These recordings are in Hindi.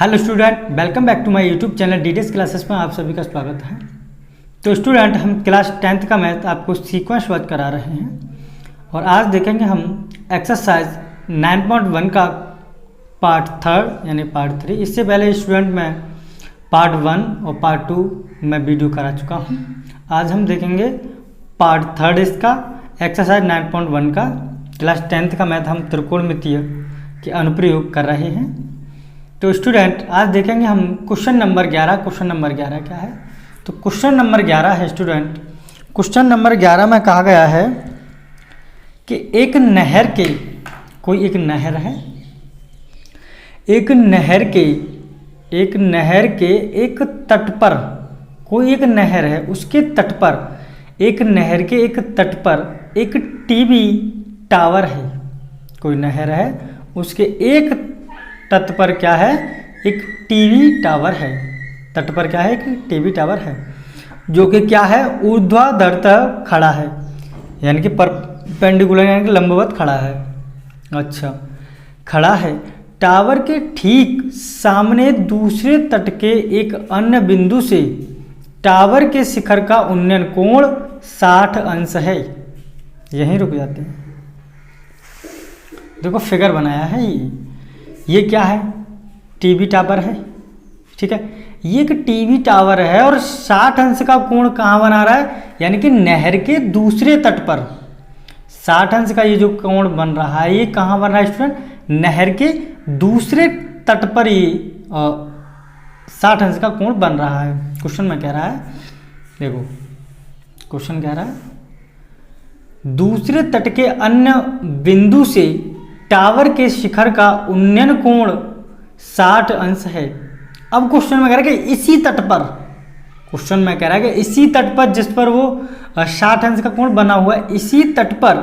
Hello student, welcome back to my YouTube channel details classes में आप सभी का स्वागत है। तो स्टूडेंट, हम क्लास 10th का मैथ आपको सीक्वेंस वर्क करा रहे हैं और आज देखेंगे हम एक्सरसाइज 9.1 का पार्ट 3 यानी पार्ट 3। इससे पहले स्टूडेंट मैं पार्ट 1 और पार्ट 2 में वीडियो करा चुका हूँ। आज हम देखेंगे पार्ट 3 इसका एक्सरसाइज 9.1 का क्लास 10th का मैथ हम त्रिकोणमितीय के अनुप्रयोग कर रहे हैं। तो स्टूडेंट आज देखेंगे हम क्वेश्चन नंबर 11। क्वेश्चन नंबर 11 क्या है? तो क्वेश्चन नंबर 11 है स्टूडेंट, क्वेश्चन नंबर 11 में कहा गया है कि एक नहर के, कोई एक नहर है, एक नहर के एक तट पर, कोई एक नहर है उसके तट पर, एक नहर के एक तट पर एक टीवी टावर है। कोई नहर है उसके एक तट पर क्या है? एक टीवी टावर है। तट पर क्या है? एक टीवी टावर है जो कि क्या है? ऊर्ध्वाधरतः खड़ा है, यानी कि परपेंडिकुलर यानी कि लंबवत खड़ा है। अच्छा, खड़ा है। टावर के ठीक सामने दूसरे तट के एक अन्य बिंदु से टावर के शिखर का उन्नयन कोण 60 अंश है। यहीं रुक जाते हैं। देखो फिगर बनाया है, ये क्या है? टीवी टावर है, ठीक है। ये एक टीवी टावर है और 60 अंश का कोण कहाँ बना रहा है? यानी कि नहर के दूसरे तट पर 60 अंश का ये जो कोण बन रहा है, ये कहाँ बन रहा है स्टूडेंट? नहर के दूसरे तट पर ये 60 अंश का कोण बन रहा है। क्वेश्चन में कह रहा है, देखो क्वेश्चन कह रहा है दूसरे तट के अन्य बिंदु से टावर के शिखर का उन्नयन कोण 60 अंश है। अब क्वेश्चन में कह रहा है कि इसी तट पर, क्वेश्चन में कह रहा है कि इसी तट पर जिस पर वो 60 अंश का कोण बना हुआ है, इसी तट पर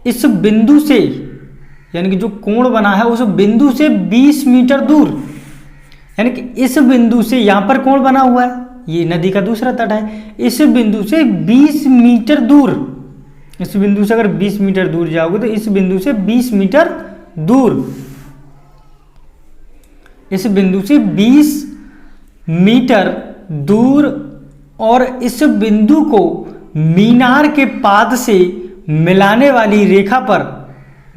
इस बिंदु से, यानी कि जो कोण बना है उस बिंदु से 20 मीटर दूर, यानी कि इस बिंदु से यहां पर कोण बना हुआ है, ये नदी का दूसरा तट है, इस बिंदु से 20 मीटर दूर, इस बिंदु से अगर 20 मीटर दूर जाओगे तो इस बिंदु से 20 मीटर दूर, इस बिंदु से 20 मीटर दूर, और इस बिंदु को मीनार के पाद से मिलाने वाली रेखा पर,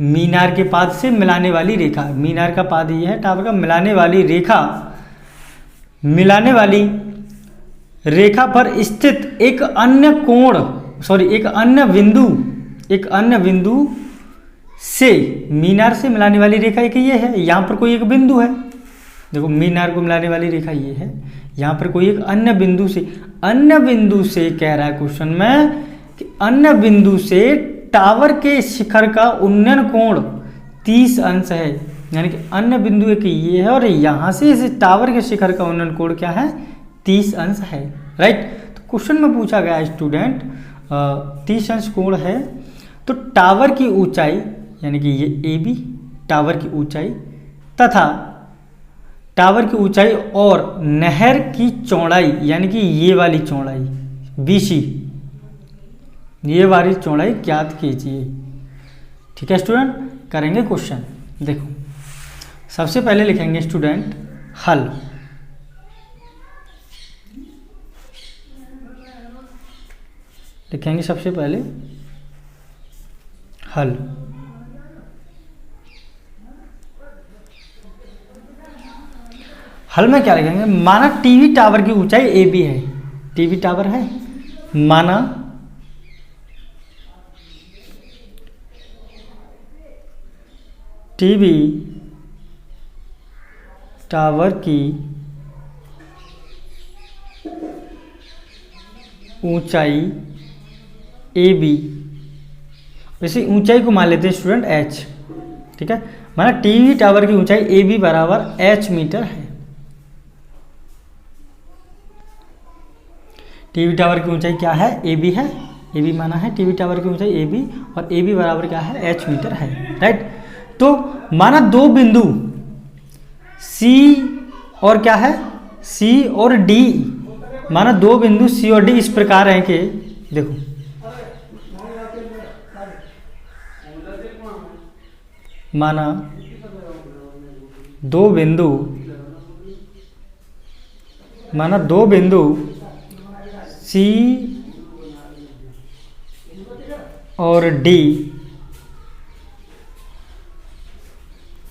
मीनार के पाद से मिलाने वाली रेखा, मीनार का पाद ये है टावर का, मिलाने वाली रेखा, मिलाने वाली रेखा पर स्थित एक अन्य कोण, एक अन्य बिंदु से, मीनार से मिलाने वाली रेखा एक ये है, यहाँ पर कोई एक बिंदु है, देखो मीनार को मिलाने वाली रेखा ये है, यहाँ पर कोई एक अन्य बिंदु से, अन्य बिंदु से कह रहा है क्वेश्चन में कि अन्य बिंदु से टावर के शिखर का उन्नयन कोण 30 अंश है। यानी कि अन्य बिंदु एक ये है और यहाँ से इस टावर के शिखर का उन्नयन कोण क्या है? 30 अंश है, राइट। तो क्वेश्चन में पूछा गया स्टूडेंट 30 अंश कोण है, तो टावर की ऊंचाई, यानी कि ये AB टावर की ऊंचाई, तथा टावर की ऊंचाई और नहर की चौड़ाई, यानी कि ये वाली चौड़ाई BC, ये वाली चौड़ाई ज्ञात कीजिए। ठीक है स्टूडेंट, करेंगे क्वेश्चन। देखो सबसे पहले लिखेंगे स्टूडेंट हल। लिखेंगे सबसे पहले हल। हल में क्या लिखेंगे? माना टीवी टावर की ऊंचाई AB है, टीवी टावर है, माना टीवी टावर की ऊंचाई AB, वैसे ऊंचाई को मान लेते हैं स्टूडेंट H, ठीक है। माना टीवी टावर की ऊंचाई AB बराबर H मीटर है। टीवी टावर की ऊंचाई क्या है? AB है, AB माना है टीवी टावर की ऊंचाई AB, और AB बराबर क्या है? H मीटर है, राइट। तो माना दो बिंदु C और क्या है? C और D, माना दो बिंदु C और D इस प्रकार हैं कि देखो माना दो बिंदु माना दो बिंदु C और D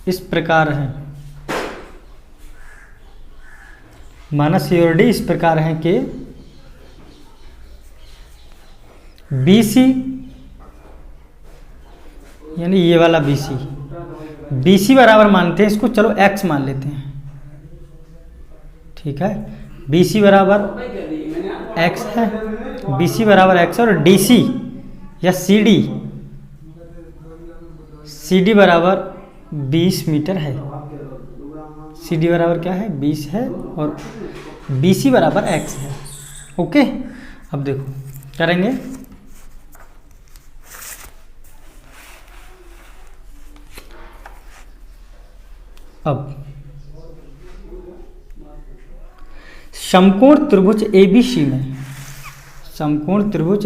इस प्रकार हैं। माना C और D इस प्रकार हैं कि BC यानी ये वाला BC बराबर मानते हैं इसको, चलो X मान लेते हैं, ठीक है। BC बराबर X है, BC बराबर X और DC या CD बराबर 20 मीटर है। CD बराबर क्या है? 20 है और BC बराबर X है। ओके, अब देखो करेंगे। अब समकोण त्रिभुज ABC में, समकोण त्रिभुज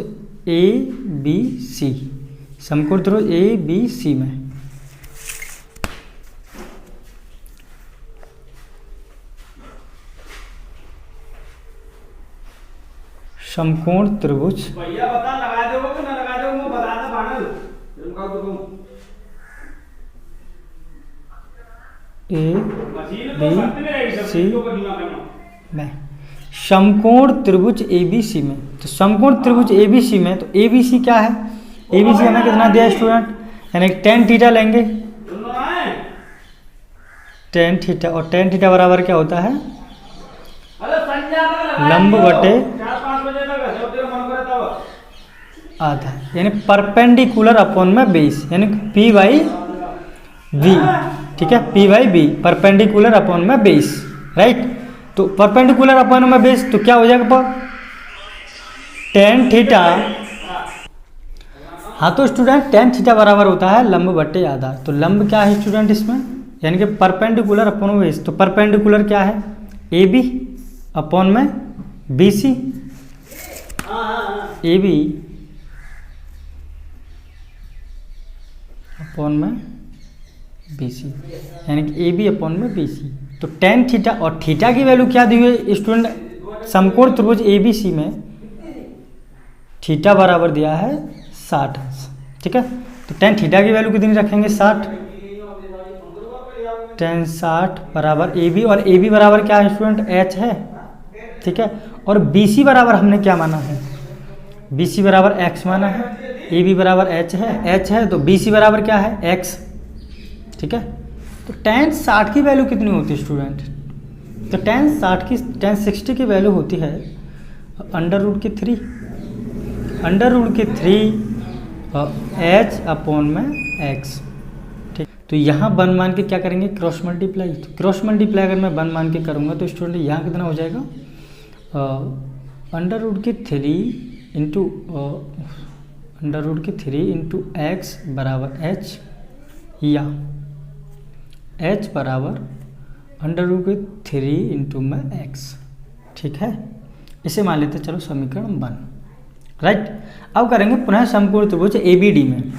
ABC, समकोण त्रिभुज ABC में समकोण त्रिभुज ABC में, समकोण त्रिभुज ABC में, तो समकोण त्रिभुज ABC में, तो ABC क्या है? ABC हमें कितना दिया स्टूडेंट? यानी tan थीटा लेंगे, tan थीटा, और tan थीटा बराबर क्या होता है? लंब बटे आधा, यानी परपेंडिकुलर अपॉन में बेस, यानी P/V, ठीक है, P/V परपेंडिकुलर अपॉन में बेस, राइट। तो परपेंडिकुलर अपॉन में बेस तो क्या हो जाएगा? tan थीटा, हाँ तो स्टूडेंट tan थीटा बराबर होता है लंब बटे आधार। तो लंब क्या है स्टूडेंट इसमें? यानी कि परपेंडिकुलर अपॉन में बेस, तो परपेंडिकुलर क्या है? AB अपॉन में BC, AB अपॉन में BC, यानी कि AB अपॉन में BC। तो tan थीटा, और थीटा की वैल्यू क्या दी हुई है स्टूडेंट? समकोण त्रिभुज ABC में थीटा बराबर दिया है 60, ठीक है। तो tan थीटा की वैल्यू कितनी रखेंगे? 60, tan 60 बराबर AB, और AB बराबर क्या है स्टूडेंट? H है, ठीक है। और BC बराबर हमने क्या माना है? BC बराबर X माना है, AB बराबर H है, तो BC बराबर क्या है? X, ठीक है। तो tan 60 की वैल्यू कितनी होती है स्टूडेंट? तो tan 60 की वैल्यू होती है √3 H अपॉन में X, ठीक। तो यहाँ 1 मान के क्या करेंगे? Cross multiply. तो क्रॉस मल्टीप्लाई अगर मैं 1 मान के करूँगा तो स्टूडेंट यहाँ कितना हो जाएगा? √3 इंटू X बराबर H, या H बराबर √3 इंटू में X, ठीक है। इसे मान लेते चलो समीकरण 1, राइट। अब करेंगे पुनः समकोण त्रिभुज ABD में,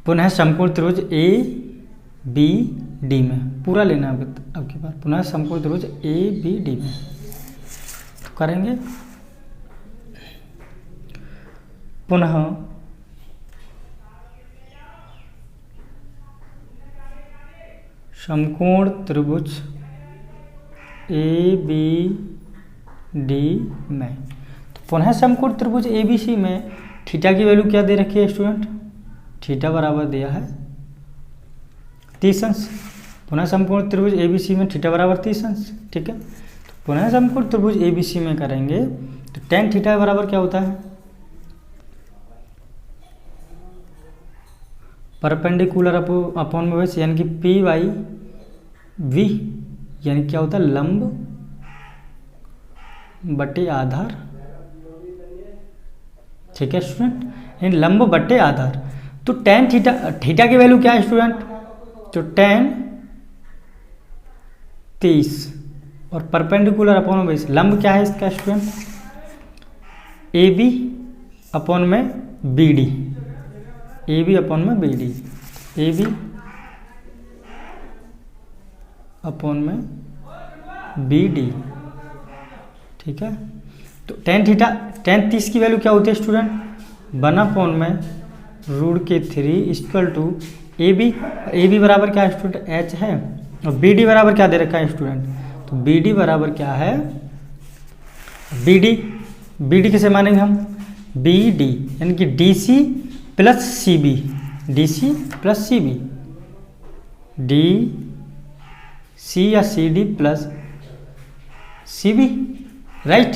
पुनः समकोण त्रिभुज ABD में पूरा लेना है अब की बार, पुनः समकोण त्रिभुज ABD में तो करेंगे पुनः समकोण त्रिभुज ABD में। तो पुनः समकोण त्रिभुज ABC में थीटा की वैल्यू क्या दे रखी है स्टूडेंट? थीटा बराबर दिया है 30 अंश। पुनः समकोण त्रिभुज ABC में थीटा बराबर 30 अंश, ठीक है। तो पुनः समकोण त्रिभुज ABC में करेंगे तो tan थीटा बराबर क्या होता है? परपेंडिकुलर अपॉन में बेस, यानी कि P/V, यानी क्या होता है? लंब बटे आधार, ठीक है स्टूडेंट, इन लंब बटे आधार। तो tan थीटा की वैल्यू क्या है स्टूडेंट? तो tan 30 और परपेंडिकुलर अपॉन में बेस, लंब क्या है इसका स्टूडेंट? AB अपॉन में BD, AB अपॉन में BD, AB अपॉन में बी डी। ठीक है, तो tan थीटा tan 30 की वैल्यू क्या होती है स्टूडेंट? 1 अपॉन में √3 इक्वल टू ए बी बराबर क्या है स्टूडेंट? एच है, और बी डी बराबर क्या दे रखा है स्टूडेंट? तो बी डी बराबर क्या है? बी डी किसे मानेंगे हम? बी डी यानी कि D C plus C B, D C plus C B, D C या C D plus C B, right.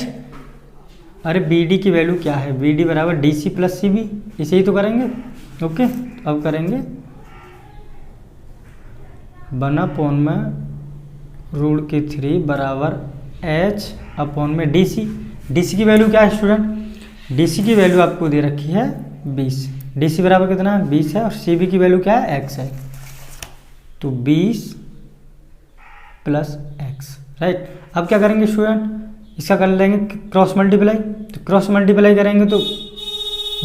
अरे बी डी की वैल्यू क्या है? बी डी बराबर D C plus C B, इसे ही तो करेंगे। ओके, अब करेंगे 1 अपॉन में √3 बराबर एच अपॉन में डी सी। डी सी की वैल्यू क्या है स्टूडेंट? डी सी की वैल्यू आपको दे रखी है 20। डी सी बराबर कितना है? 20 है, और सी बी की वैल्यू क्या है? एक्स है। तो 20 प्लस एक्स, राइट। अब क्या करेंगे स्टूडेंट? इसका कर लेंगे क्रॉस मल्टीप्लाई। तो क्रॉस मल्टीप्लाई करेंगे तो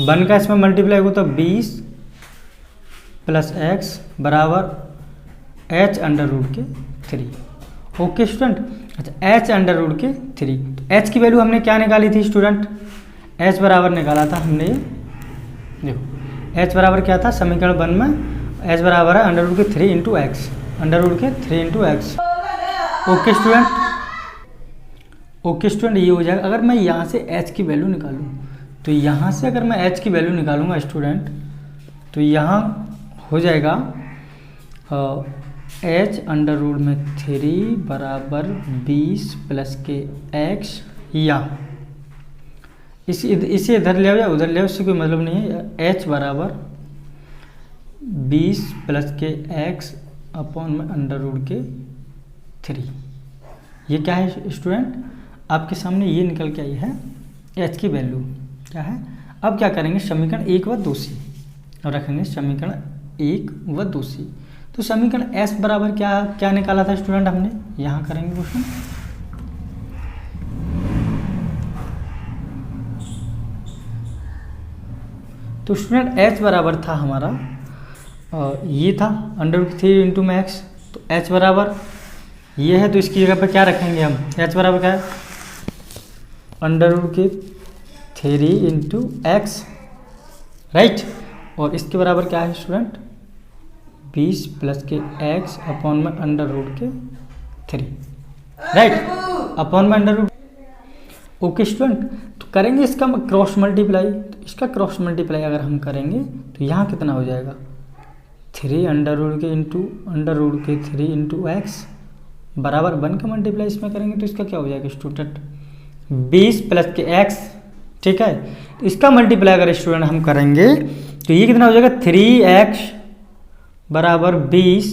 1 का इसमें मल्टीप्लाई होगा तो 20 प्लस एक्स बराबर एच अंडर रूट के 3। ओके स्टूडेंट, अच्छा एच अंडर रूट के 3। तो एच की वैल्यू हमने क्या निकाली थी स्टूडेंट? एच बराबर निकाला था हमने, देखो एच बराबर क्या था समीकरण 1 में? एच बराबर है अंडर रूट के 3 इंटू एक्स, अंडर रूट के 3 into x. Okay student, okay student, ये हो जाएगा। अगर मैं यहाँ से h की वैल्यू निकालूँ तो यहाँ से अगर मैं h की वैल्यू निकालूंगा स्टूडेंट तो यहाँ हो जाएगा h अंडर रूट में 3 बराबर 20 प्लस के x, या इसे इधर ले आओ या उधर ले आओ, इससे कोई मतलब नहीं है। h बराबर 20 प्लस के x अपॉन में अंडर रूट के 3। ये क्या है स्टूडेंट? आपके सामने ये निकल के आई है h की वैल्यू क्या है। अब क्या करेंगे? समीकरण 1 व 2 सी और रखेंगे समीकरण 1 व 2 सी। तो समीकरण s बराबर क्या निकाला था स्टूडेंट हमने? यहाँ करेंगे क्वेश्चन। तो स्टूडेंट h बराबर था हमारा ये था अंडर रूट 3 इंटू में एक्स। तो h बराबर ये है, तो इसकी जगह पर क्या रखेंगे हम? h बराबर क्या है? अंडर रूट के 3 इंटू एक्स, राइट। और इसके बराबर क्या है स्टूडेंट? 20 प्लस के x अपॉन में अंडर रूट के 3, राइट, अपॉन में अंडर रूट। ओके स्टूडेंट, तो करेंगे इसका क्रॉस मल्टीप्लाई। तो इसका क्रॉस मल्टीप्लाई अगर हम करेंगे तो यहाँ कितना हो जाएगा? 3 अंडर रूट के इंटू अंडर रूट के 3 इंटू एक्स बराबर 1 का मल्टीप्लाई इसमें करेंगे तो इसका क्या हो जाएगा स्टूडेंट? 20 प्लस के एक्स, ठीक है। तो इसका मल्टीप्लाई अगर स्टूडेंट हम करेंगे तो ये कितना हो जाएगा? 3x बराबर 20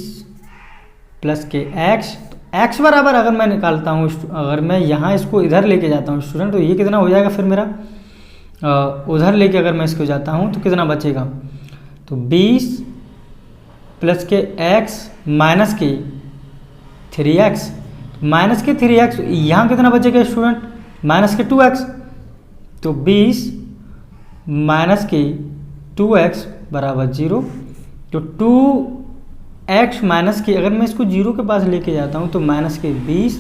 प्लस के एक्स। तो एक्स बराबर अगर मैं निकालता हूँ, अगर मैं यहाँ इसको इधर लेके जाता हूँ स्टूडेंट तो ये कितना हो जाएगा फिर मेरा? उधर लेके अगर मैं इसको जाता हूँ तो कितना बचेगा? तो 20 प्लस के एक्स माइनस के 3x, माइनस के 3x, यहाँ कितना बचेगा स्टूडेंट? माइनस के 2x। तो 20 माइनस के 2x बराबर 0। तो 2x माइनस के, अगर मैं इसको 0 के पास लेके जाता हूँ तो माइनस के 20।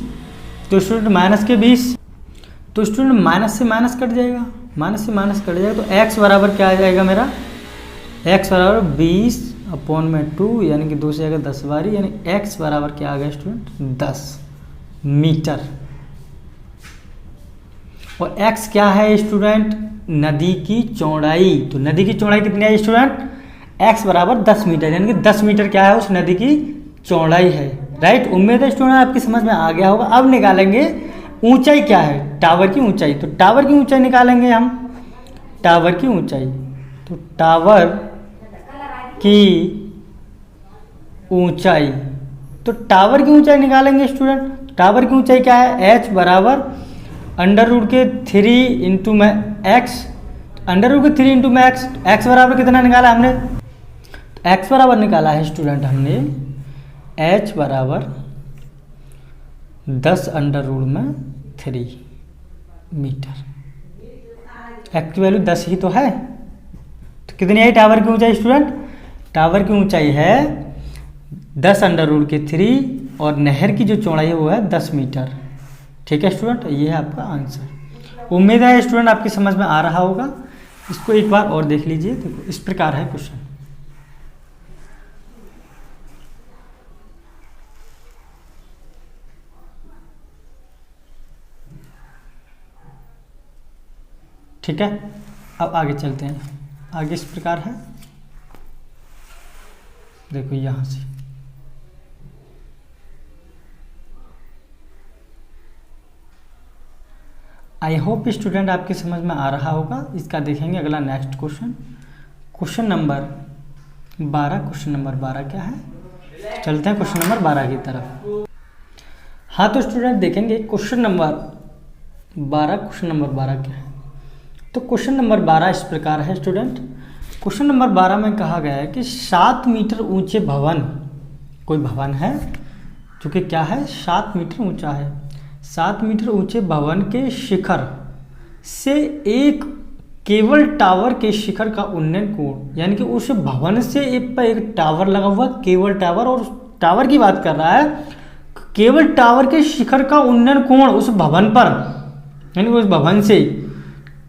तो स्टूडेंट माइनस के 20, तो स्टूडेंट माइनस से माइनस कट जाएगा, माइनस से माइनस कट जाएगा। तो x बराबर क्या आ जाएगा मेरा? x बराबर 20 अपॉन में 2 यानी कि 2 से आएगा 10 बारी, यानी x बराबर क्या आ गया स्टूडेंट? 10 मीटर। और x क्या है स्टूडेंट? नदी की चौड़ाई। तो नदी की चौड़ाई कितनी है स्टूडेंट? x बराबर 10 मीटर, यानी कि 10 मीटर क्या है? उस नदी की चौड़ाई है, राइट। उम्मीद है स्टूडेंट आपकी समझ में आ गया होगा। अब निकालेंगे ऊंचाई क्या है? टावर की ऊंचाई। तो टावर की ऊंचाई निकालेंगे हम, टावर की ऊंचाई। तो टावर की ऊंचाई, तो टावर की ऊंचाई निकालेंगे स्टूडेंट। टावर की ऊंचाई क्या है? h बराबर अंडर रूट के 3 इंटू में एक्स, अंडर रूट के 3 इंटू में एक्स। एक्स बराबर कितना निकाला हमने? तो एक्स बराबर निकाला है स्टूडेंट हमने h बराबर 10 अंडर रूट में 3 मीटर। एक्स की वैल्यू 10 ही तो है। तो कितनी है टावर की ऊंचाई स्टूडेंट? टावर की ऊंचाई है 10 अंडर रूट के 3 और नहर की जो चौड़ाई है वो है 10 मीटर। ठीक है स्टूडेंट, ये है आपका आंसर। उम्मीद है स्टूडेंट आपकी समझ में आ रहा होगा। इसको एक बार और देख लीजिए। देखो इस प्रकार है क्वेश्चन। ठीक है, अब आगे चलते हैं। आगे इस प्रकार है, देखो यहां से आई होप स्टूडेंट आपकी समझ में आ रहा होगा। इसका देखेंगे अगला next question, question number 12। Question number 12 क्या है, चलते हैं क्वेश्चन नंबर 12 की तरफ। हाँ तो स्टूडेंट देखेंगे क्वेश्चन नंबर 12। क्वेश्चन नंबर 12 क्या है, तो क्वेश्चन नंबर 12 इस प्रकार है स्टूडेंट। क्वेश्चन नंबर 12 में कहा गया है कि 7 मीटर ऊंचे भवन, कोई भवन है जो कि क्या है 7 मीटर ऊंचा है। 7 मीटर ऊंचे भवन के शिखर से एक केबल टावर के शिखर का उन्नयन कोण, यानी कि उस भवन से एक टावर लगा हुआ, केबल टावर, और उस टावर की बात कर रहा है। केबल टावर के शिखर का उन्नयन कोण उस भवन पर, यानी उस भवन से,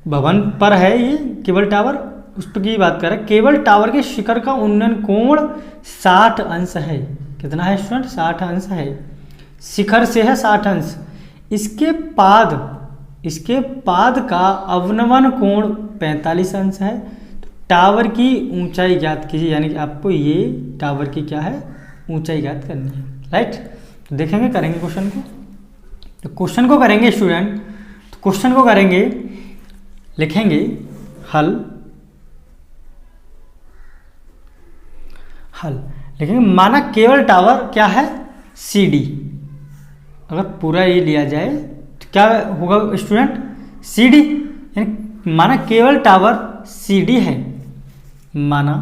भवन पर है ये केबल टावर, उस पर की बात कर रहा है। केबल टावर के शिखर का उन्नयन कोण 60 अंश है। कितना है स्टूडेंट, 60 अंश है। शिखर से है 60 अंश। इसके पाद का अवनमन कोण 45 अंश है। तो टावर की ऊंचाई ज्ञात कीजिए, यानी कि आपको ये टावर की क्या है ऊंचाई ज्ञात करनी है, राइट। तो देखेंगे, करेंगे क्वेश्चन को। तो क्वेश्चन को करेंगे स्टूडेंट, तो क्वेश्चन को करेंगे, लिखेंगे हल लिखेंगे। माना केबल टावर क्या है CD, अगर पूरा ये लिया जाए तो क्या होगा स्टूडेंट CD, यानी माना केबल टावर CD है। माना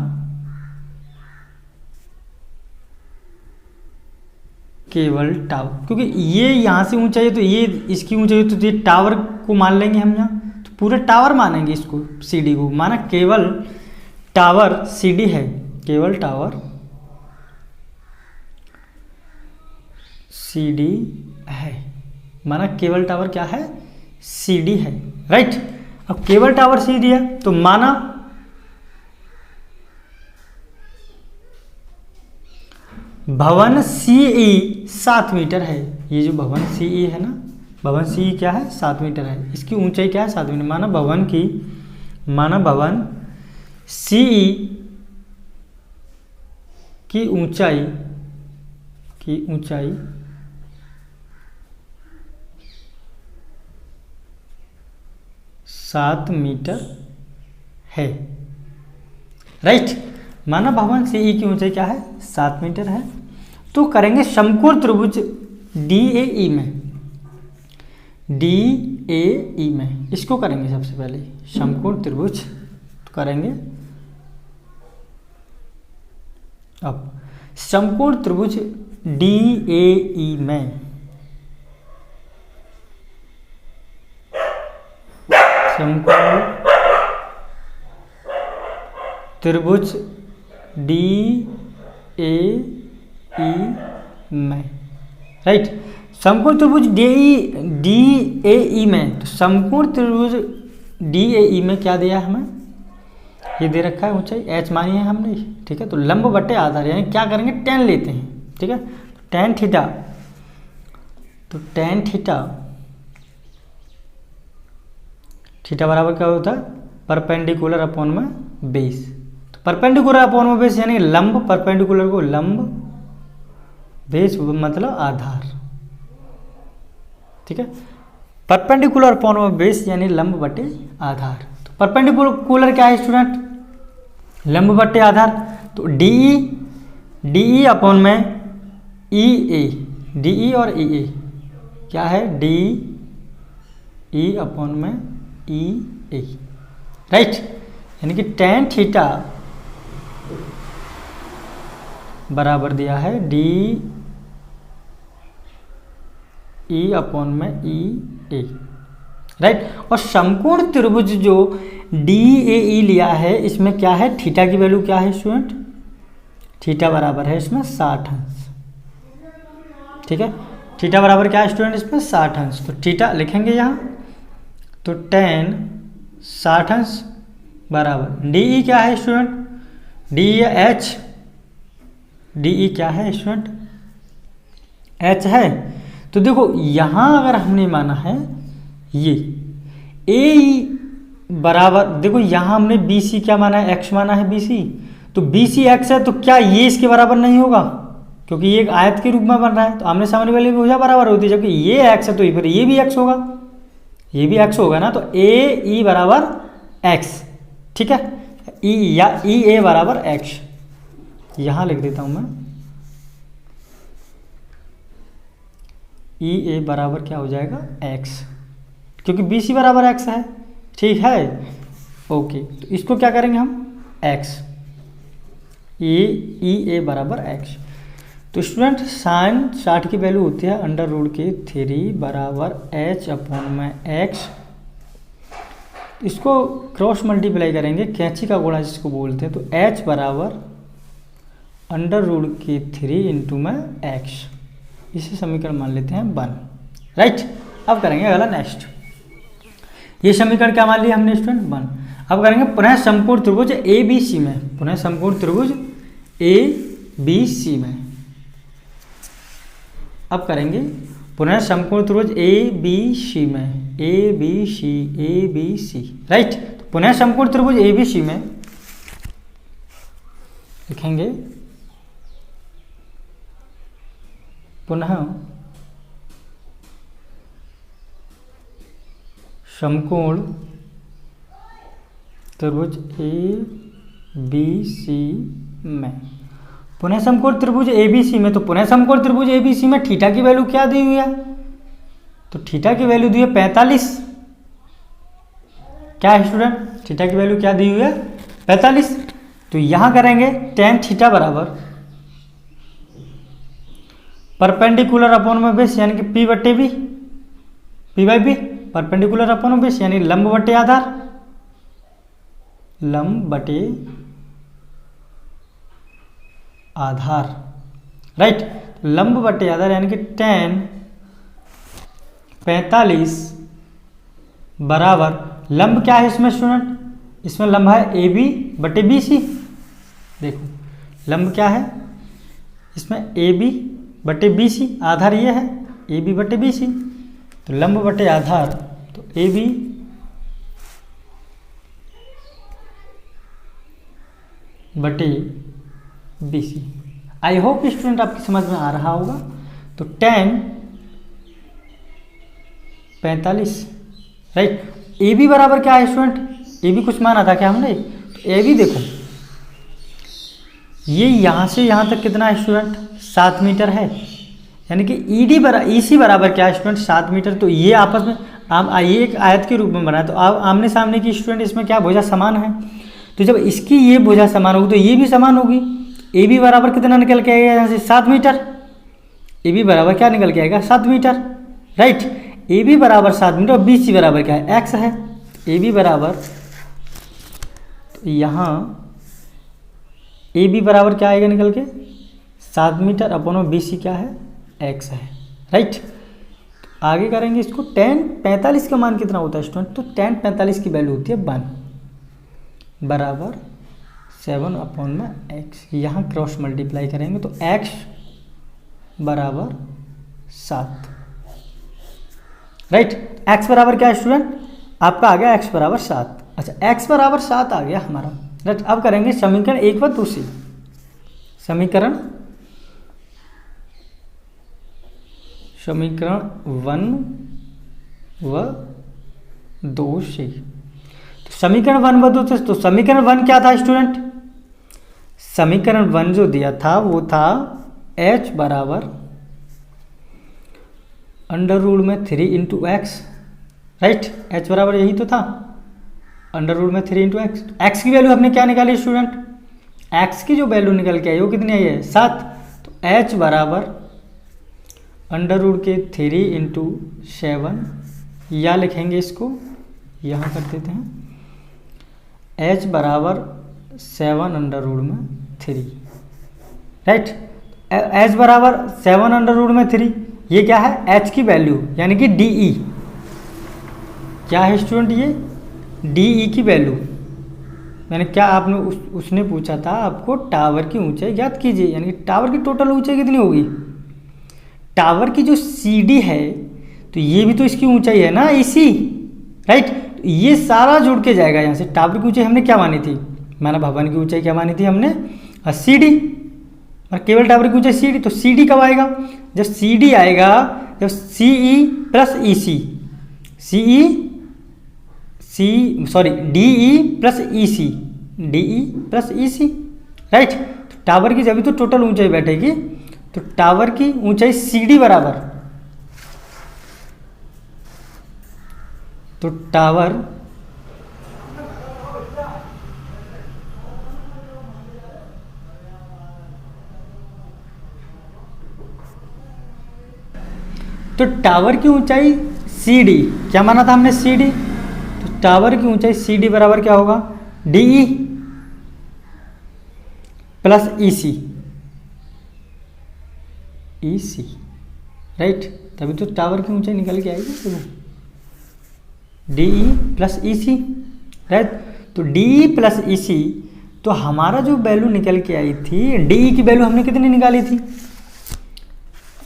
केबल टावर, क्योंकि ये यहाँ से ऊंचाई है तो ये इसकी ऊंचाई, तो ये टावर को मान लेंगे हम यहाँ, तो पूरे टावर मानेंगे इसको CD को। माना केबल टावर CD है, केबल टावर CD है। माना केबल टावर क्या है CD है, राइट। अब केबल टावर CD है तो माना भवन CE 7 मीटर है। ये जो भवन CE है ना, भवन CE क्या है 7 मीटर है। इसकी ऊंचाई क्या है 7 मीटर। माना भवन CE की ऊंचाई 7 मीटर है, राइट। माना भवन CE की ऊंचाई क्या है 7 मीटर है। तो करेंगे समकोण त्रिभुज DAE में, इसको करेंगे सबसे पहले समकोण त्रिभुज, तो करेंगे। अब समकोण त्रिभुज DAE में, समकोण त्रिभुज DAE में, राइट। समकोण त्रिभुज DAE में, तो समकोण त्रिभुज DAE में क्या दिया है हमें, ये दे रखा है ऊंचाई h मानी है हमने, ठीक है। तो लंब बटे आधार, यानी क्या करेंगे tan लेते हैं, ठीक है। तो tan थीटा, थीटा बराबर क्या होता है परपेंडिकुलर अपॉन में बेस। तो परपेंडिकुलर अपॉन में बेस यानी लंब, परपेंडिकुलर को लंब, बेस मतलब आधार, ठीक है। परपेंडिकुलर अपॉन में बेस यानी लंब बटे आधार। तो परपेंडिकुलर क्या है स्टूडेंट, लंब बटे आधार। तो DE अपॉन में EA, DE और EA क्या है DE अपॉन में EA, राइट। यानी कि tan थीटा बराबर दिया है DE अपॉन में EA, राइट। और समकोण त्रिभुज जो DAE लिया है, इसमें क्या है थीटा की वैल्यू क्या है स्टूडेंट, थीटा बराबर है इसमें 60 अंश, ठीक है। थीटा बराबर क्या है स्टूडेंट इसमें 60 अंश, तो थीटा लिखेंगे यहाँ, तो tan 60 अंश बराबर डी क्या है स्टूडेंट, डी एच, डी क्या है स्टूडेंट, एच है। तो देखो यहाँ अगर हमने माना है ये ए बराबर, देखो यहाँ हमने बी सी क्या माना है, एक्स माना है बी सी, तो बी सी एक्स है, तो क्या ये इसके बराबर नहीं होगा, क्योंकि ये एक आयत के रूप में बन रहा है, तो आमने सामने वाली भुजा बराबर होती है, जबकि ये एक्स है तो फिर ये भी एक्स होगा, ये भी एक्स होगा ना, तो ए ई बराबर एक्स, ठीक है, ई या ई ए बराबर एक्स, यहाँ लिख देता हूँ मैं, ई ए बराबर क्या हो जाएगा एक्स, क्योंकि बी सी बराबर एक्स है, ठीक है, ओके। तो इसको क्या करेंगे हम एक्स, ई ए बराबर एक्स। तो स्टूडेंट साइन 60 की वैल्यू होती है अंडर रूट के 3 बराबर एच अपॉन में एक्स। इसको क्रॉस मल्टीप्लाई करेंगे, कैंची का गुणा जिसको बोलते हैं, तो एच बराबर अंडर रूट के 3 इंटू में एक्स, इसे समीकरण मान लेते हैं 1, राइट। अब करेंगे अगला नेक्स्ट, ये समीकरण क्या मान लिया हमने स्टूडेंट 1। अब करेंगे पुनः समकोण त्रिभुज ए बी सी में, पुनः समकोण त्रिभुज ए बी सी में, अब करेंगे पुनः समकोण त्रिभुज ए बी सी में, ए बी सी, राइट। तो पुनः समकोण त्रिभुज ए बी सी में लिखेंगे पुनः समकोण त्रिभुज ए बी सी में, पुनः समकोण त्रिभुज ए बी सी में, तो पुनः समकोण त्रिभुज ए बी सी में थीटा की वैल्यू क्या दी हुई है, तो थीटा की वैल्यू दी है 45, क्या है स्टूडेंट, थीटा की वैल्यू क्या दी हुई है 45। तो यहां करेंगे tan थीटा बराबर परपेंडिकुलर अपॉन में बेस, यानी कि पी बटे B, P by B, perpendicular upon में बेस यानी लंब बटे आधार, लंब बटे आधार, राइट। लंब बटे आधार यानी कि tan 45 बराबर, लंब क्या है इसमें स्टूडेंट, इसमें लंब है ए बी बटे बी सी, देखो लंब क्या है इसमें ए बी बटे बी सी, आधार ये है ए बी बटे बी सी, तो लंब बटे आधार, तो ए बी बटे B C. I hope student आपकी समझ में आ रहा होगा। तो tan 45, राइट। ए बी बराबर क्या है स्टूडेंट, ए बी कुछ माना था क्या हमने, तो ए बी देखो ये यहाँ से यहाँ तक कितना है स्टूडेंट 7 मीटर है, यानी कि ई सी बराबर क्या है स्टूडेंट 7 मीटर। तो ये आपस में ये एक आयत के रूप में बना है, तो आप आमने सामने की स्टूडेंट इसमें क्या भुजा समान है, तो जब इसकी ये भुजा समान होगी तो ये भी समान होगी। ए बी बराबर कितना निकल के आएगा यहाँ से 7 मीटर, ए बी बराबर क्या निकल के आएगा 7 मीटर, राइट। ए बी बराबर 7 मीटर और बी सी बराबर क्या है एक्स है, ए बी बराबर, तो यहाँ ए बी बराबर क्या आएगा निकल के 7 मीटर अपॉन बी सी क्या है एक्स है, राइट। आगे करेंगे इसको, tan 45 का मान कितना होता है स्टूडेंट, तो tan 45 की वैल्यू होती है 1 बराबर 7 अपॉन में एक्स, यहाँ क्रॉस मल्टीप्लाई करेंगे तो x बराबर 7, राइट। x बराबर क्या है स्टूडेंट, आपका आ गया x बराबर 7, अच्छा x बराबर 7 आ गया हमारा, राइट। अब करेंगे समीकरण 1 व 2 से, समीकरण 1 व 2 से, समीकरण 1 व 2 से, तो समीकरण 1 क्या था स्टूडेंट, समीकरण 1 जो दिया था वो था h बराबर अंडर रूट में 3 इंटू एक्स, राइट। h बराबर यही तो था अंडर रूट में 3 इंटू एक्स। एक्स की वैल्यू हमने क्या निकाली स्टूडेंट, x की जो वैल्यू निकल के आई वो कितनी आई है 7, तो h बराबर अंडर रूट के 3 इंटू 7, या लिखेंगे इसको यहाँ कर देते हैं h बराबर 7 अंडर रूट में 3, राइट। एच बराबर 7/√3। ये क्या है, एच की वैल्यू यानी कि डी ई। क्या है स्टूडेंट, ये डी ई की वैल्यू। मैंने क्या आपने उसने पूछा था आपको टावर की ऊंचाई ज्ञात कीजिए, यानी कि टावर की टोटल ऊंचाई कितनी होगी। टावर की जो सी डी है तो ये भी तो इसकी ऊंचाई है ना, इसी, राइट। तो ये सारा जुड़ के जाएगा यहाँ से। टावर की ऊंचाई हमने क्या मानी थी, माना भवन की ऊंचाई क्या मानी थी हमने, सी डी, और केवल टावर की ऊंचाई सी डी। तो सी डी कब आएगा, जब सी डी आएगा, जब सी ई प्लस ई सी, डी ई प्लस ई सी, डी ई प्लस ई सी, राइट। तो टावर की जब भी तो टोटल ऊंचाई बैठेगी, तो टावर की ऊंचाई सी डी बराबर, तो टावर की ऊंचाई सी डी, क्या माना था हमने सी डी, तो टावर की ऊंचाई सी डी बराबर क्या होगा, डी ई प्लस ई सी, राइट। तभी तो टावर की ऊंचाई निकल के आएगी, डी ई प्लस ई सी, राइट। तो डी ई प्लस ई सी, तो हमारा जो वैल्यू निकल के आई थी, डी ई की वैल्यू हमने कितनी निकाली थी,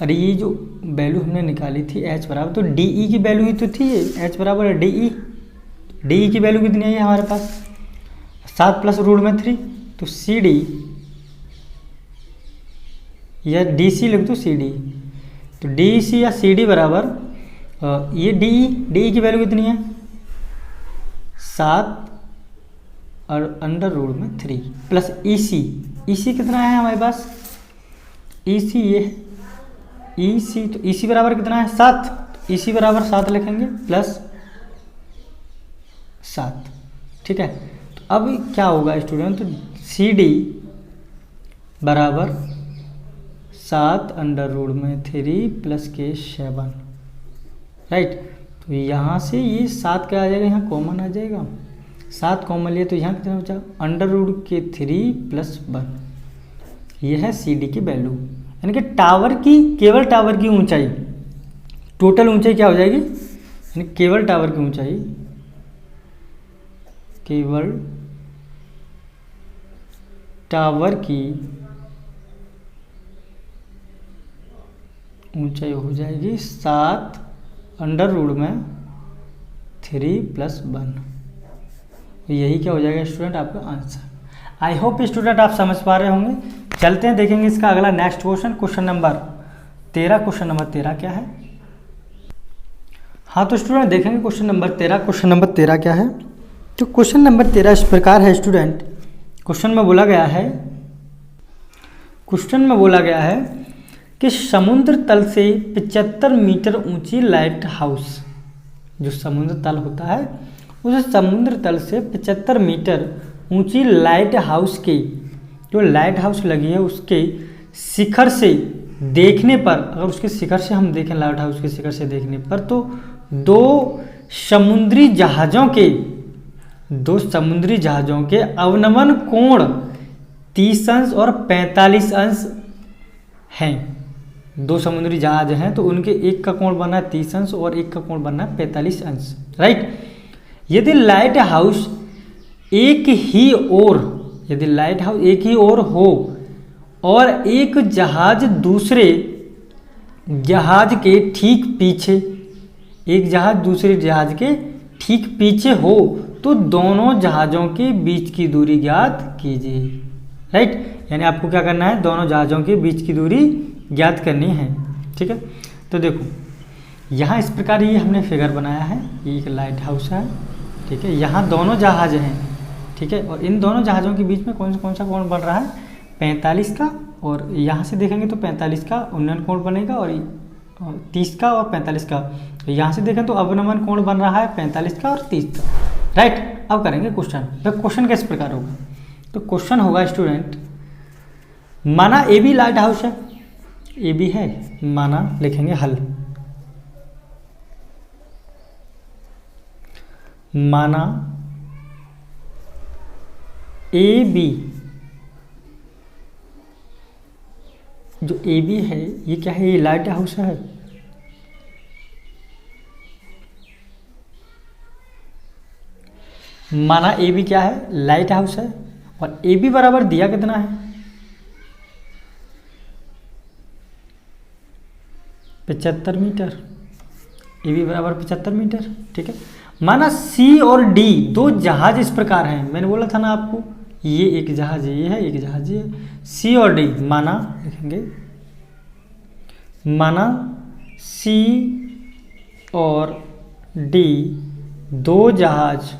अरे ये जो वैल्यू हमने निकाली थी एच बराबर, तो डी ई की वैल्यू ही तो थी एच बराबर डी ई। डी ई की वैल्यू कितनी आई है हमारे पास, 7+√3। तो सी डी या डी सी लिख दो सी डी, तो डी सी या सी डी बराबर ये डी ई की वैल्यू कितनी है 7/√3 प्लस ई सी कितना है हमारे पास, ई सी ये है ई सी, तो ई सी बराबर कितना है 7, तो ई सी बराबर 7 लिखेंगे प्लस 7, ठीक है। तो अब क्या होगा स्टूडेंट, तो सी डी बराबर 7/√3 प्लस के 7, राइट। तो यहाँ से ये 7 क्या आ जाएगा, यहाँ कॉमन आ जाएगा, 7 कॉमन लिए तो यहाँ कितना बचा √3 प्लस 1। ये है सी डी की वैल्यू, यानी कि टावर की, केवल टावर की ऊंचाई, टोटल ऊंचाई क्या हो जाएगी, यानी केवल टावर की ऊंचाई, केवल टावर की ऊंचाई हो जाएगी 7/√3 प्लस 1। यही क्या हो जाएगा स्टूडेंट आपका आंसर। आई होप स्टूडेंट आप समझ पा रहे होंगे। चलते हैं देखेंगे इसका अगला next question, question number 13। Question number 13 क्या है, हाँ तो स्टूडेंट देखेंगे क्वेश्चन नंबर 13। क्वेश्चन नंबर 13 क्या है, तो क्वेश्चन नंबर 13 इस प्रकार है स्टूडेंट। क्वेश्चन में बोला गया है कि समुद्र तल से 75 मीटर ऊंची लाइट हाउस, जो समुद्र तल होता है उस समुद्र तल से 75 मीटर ऊंची लाइट हाउस की, जो लाइट हाउस लगी है उसके शिखर से देखने पर, अगर उसके शिखर से हम देखें, लाइट हाउस के शिखर से देखने पर, तो दो समुद्री जहाज़ों के अवनमन कोण 30 अंश और 45 अंश हैं। 2 समुद्री जहाज हैं तो उनके एक का कोण बनना है 30 अंश और एक का कोण बनना है 45 अंश, राइट। यदि लाइट हाउस एक ही ओर हो और एक जहाज दूसरे जहाज के ठीक पीछे, एक जहाज दूसरे जहाज के ठीक पीछे हो, तो दोनों जहाज़ों के बीच की दूरी ज्ञात कीजिए, राइट। यानी आपको क्या करना है, दोनों जहाज़ों के बीच की दूरी ज्ञात करनी है, ठीक है। तो देखो यहाँ इस प्रकार ये हमने फिगर बनाया है, ये एक लाइट हाउस है, ठीक है। यहाँ दोनों जहाज हैं, ठीक है, और इन दोनों जहाज़ों के बीच में कौन सा कोण बन रहा है 45 का, और यहाँ से देखेंगे तो 45 का उन्नयन कोण बनेगा और 30 का और 45 का। तो यहाँ से देखें तो अवनमन कोण बन रहा है 45 का और 30 का, राइट। अब करेंगे क्वेश्चन। तो क्वेश्चन किस प्रकार होगा, तो क्वेश्चन होगा स्टूडेंट, माना ए बी लाइट हाउस है, ए बी है, माना लिखेंगे हल, माना ए बी जो ए बी है ये क्या है, ये लाइट हाउस है। माना ए बी क्या है, लाइट हाउस है, और ए बी बराबर दिया कितना है, 75 मीटर। ए बी बराबर 75 मीटर, ठीक है। माना सी और डी दो जहाज इस प्रकार हैं, मैंने बोला था ना आपको, ये एक जहाज ये है, एक जहाज ये है। सी और डी, माना लिखेंगे, माना सी और डी दो जहाज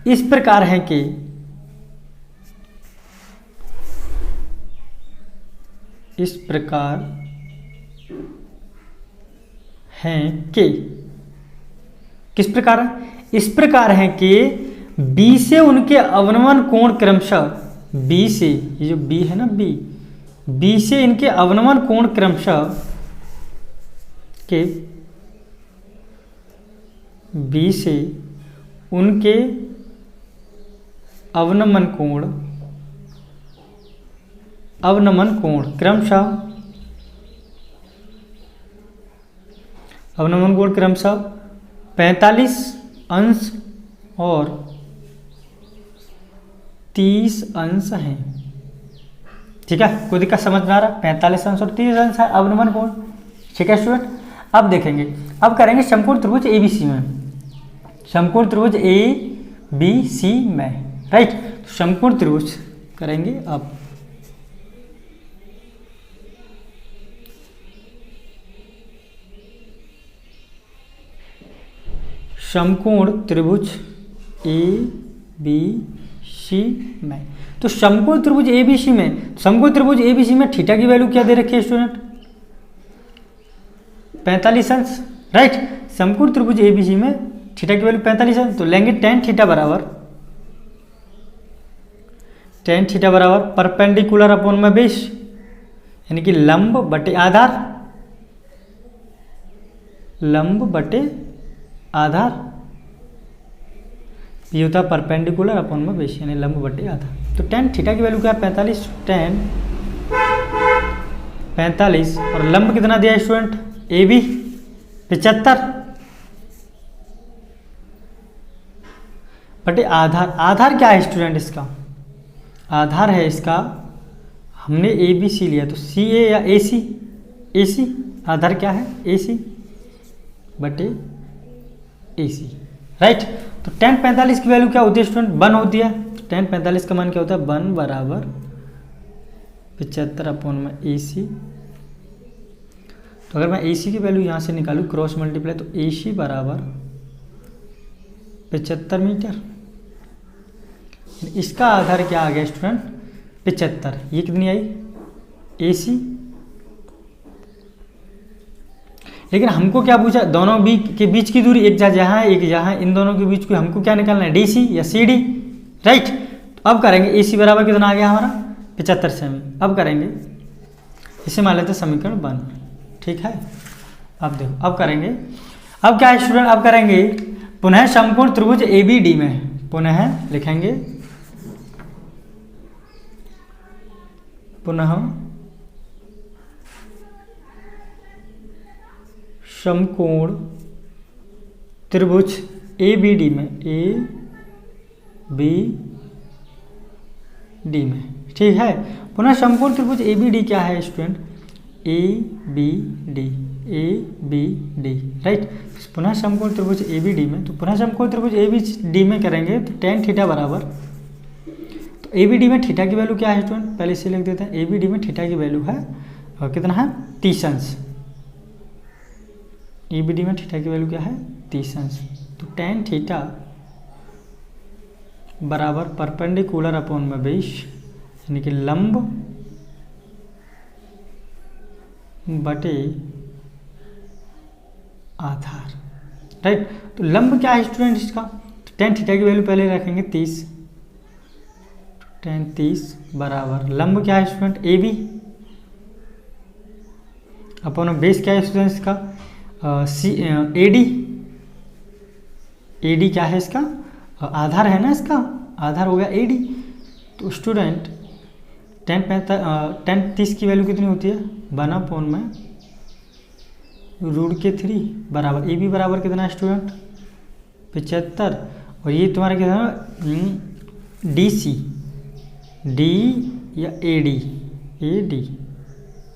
इस प्रकार हैं कि इस प्रकार हैं कि किस प्रकार है, इस प्रकार है कि बी से उनके अवनमन कोण क्रमशः, बी से, ये जो बी है ना, बी से इनके अवनमन कोण क्रमशः के, बी से उनके अवनमन कोण क्रमशः, अवनमन कोण क्रमशः 45 अंश और 30 अंश हैं, ठीक है। कोई दिक्कत समझ में आ रहा है, 45 अंश और 30 अंश है अवनमन कोण, ठीक है स्टूडेंट। अब देखेंगे, अब करेंगे समकोण त्रिभुज ABC में, समकोण त्रिभुज ABC में, राइट। तो समकोण त्रिभुज करेंगे अब, समकोण त्रिभुज ABC में। तो समकोण त्रिभुज ABC में, समकोण त्रिभुज ABC में थीटा की वैल्यू क्या दे रखी है स्टूडेंट, 45 अंश, राइट। समकोण त्रिभुज ABC में थीटा की वैल्यू 45 अंश, तो लेंगे tan थीटा बराबर परपेंडिकुलर अपॉन में बेस, यानी कि लंब बटे आधार, लंब बटे आधार, ये होता है परपेंडिकुलर अपॉन में बेस, यानी लंब बटे आधार। तो tan थीटा की वैल्यू क्या है 45, tan 45 और लंब कितना दिया स्टूडेंट AB 75 बटे आधार। आधार क्या है स्टूडेंट इसका, आधार है इसका, हमने ABC लिया तो CA या AC, आधार क्या है AC बटे AC, राइट। तो tan 45 की वैल्यू क्या होती है स्टूडेंट, 1 होती है। तो tan 45 का मान क्या होता है, 1 बराबर 75 अपॉन में AC। तो अगर मैं AC की वैल्यू यहाँ से निकालूँ क्रॉस मल्टीप्लाई, तो AC बराबर 75 मीटर। इसका आधार क्या आ गया स्टूडेंट 75, ये कितनी आई AC। लेकिन हमको क्या पूछा, दोनों के बीच की दूरी, एक जहाँ है एक यहाँ है, इन दोनों के बीच को हमको क्या निकालना है, DC या CD, राइट। तो अब करेंगे AC बराबर कितना आ गया हमारा 75 सेमी। अब करेंगे, इसे मान लेते समीकरण 1, ठीक है। अब देखो, अब करेंगे, अब क्या है स्टूडेंट, अब करेंगे पुनः समकोण त्रिभुज ABD में, पुनः लिखेंगे, पुनः समकोण त्रिभुज ABD में, ABD में, ठीक है। पुनः समकोण त्रिभुज ABD क्या है स्टूडेंट, ABD, राइट। पुनः समकोण त्रिभुज ABD में, तो पुनः समकोण त्रिभुज ABD में करेंगे तो tan थीटा बराबर, तो ABD में थीटा की वैल्यू क्या है स्टूडेंट, पहले से लिख देते हैं। ABD में थीटा की वैल्यू है और कितना है 30 अंश, ABD में थीटा की वैल्यू क्या है 30 अंश। तो tan थीटा बराबर परपेंडिकुलर अपॉन में बेस, यानी कि लंब बटे आधार, राइट। तो लंब क्या है स्टूडेंट इसका, तो tan थीटा की वैल्यू पहले रखेंगे 30, tan 30 बराबर लंब क्या है स्टूडेंट AB अपॉन बेस क्या है स्टूडेंट इसका AD क्या है इसका, आधार है ना, इसका आधार हो गया AD, तो स्टूडेंट टेन 30 की वैल्यू कितनी होती है 1/में √3 बराबर ए बी बराबर कितना है स्टूडेंट 75 और ये तुम्हारा कितना डी सी डी या ए डी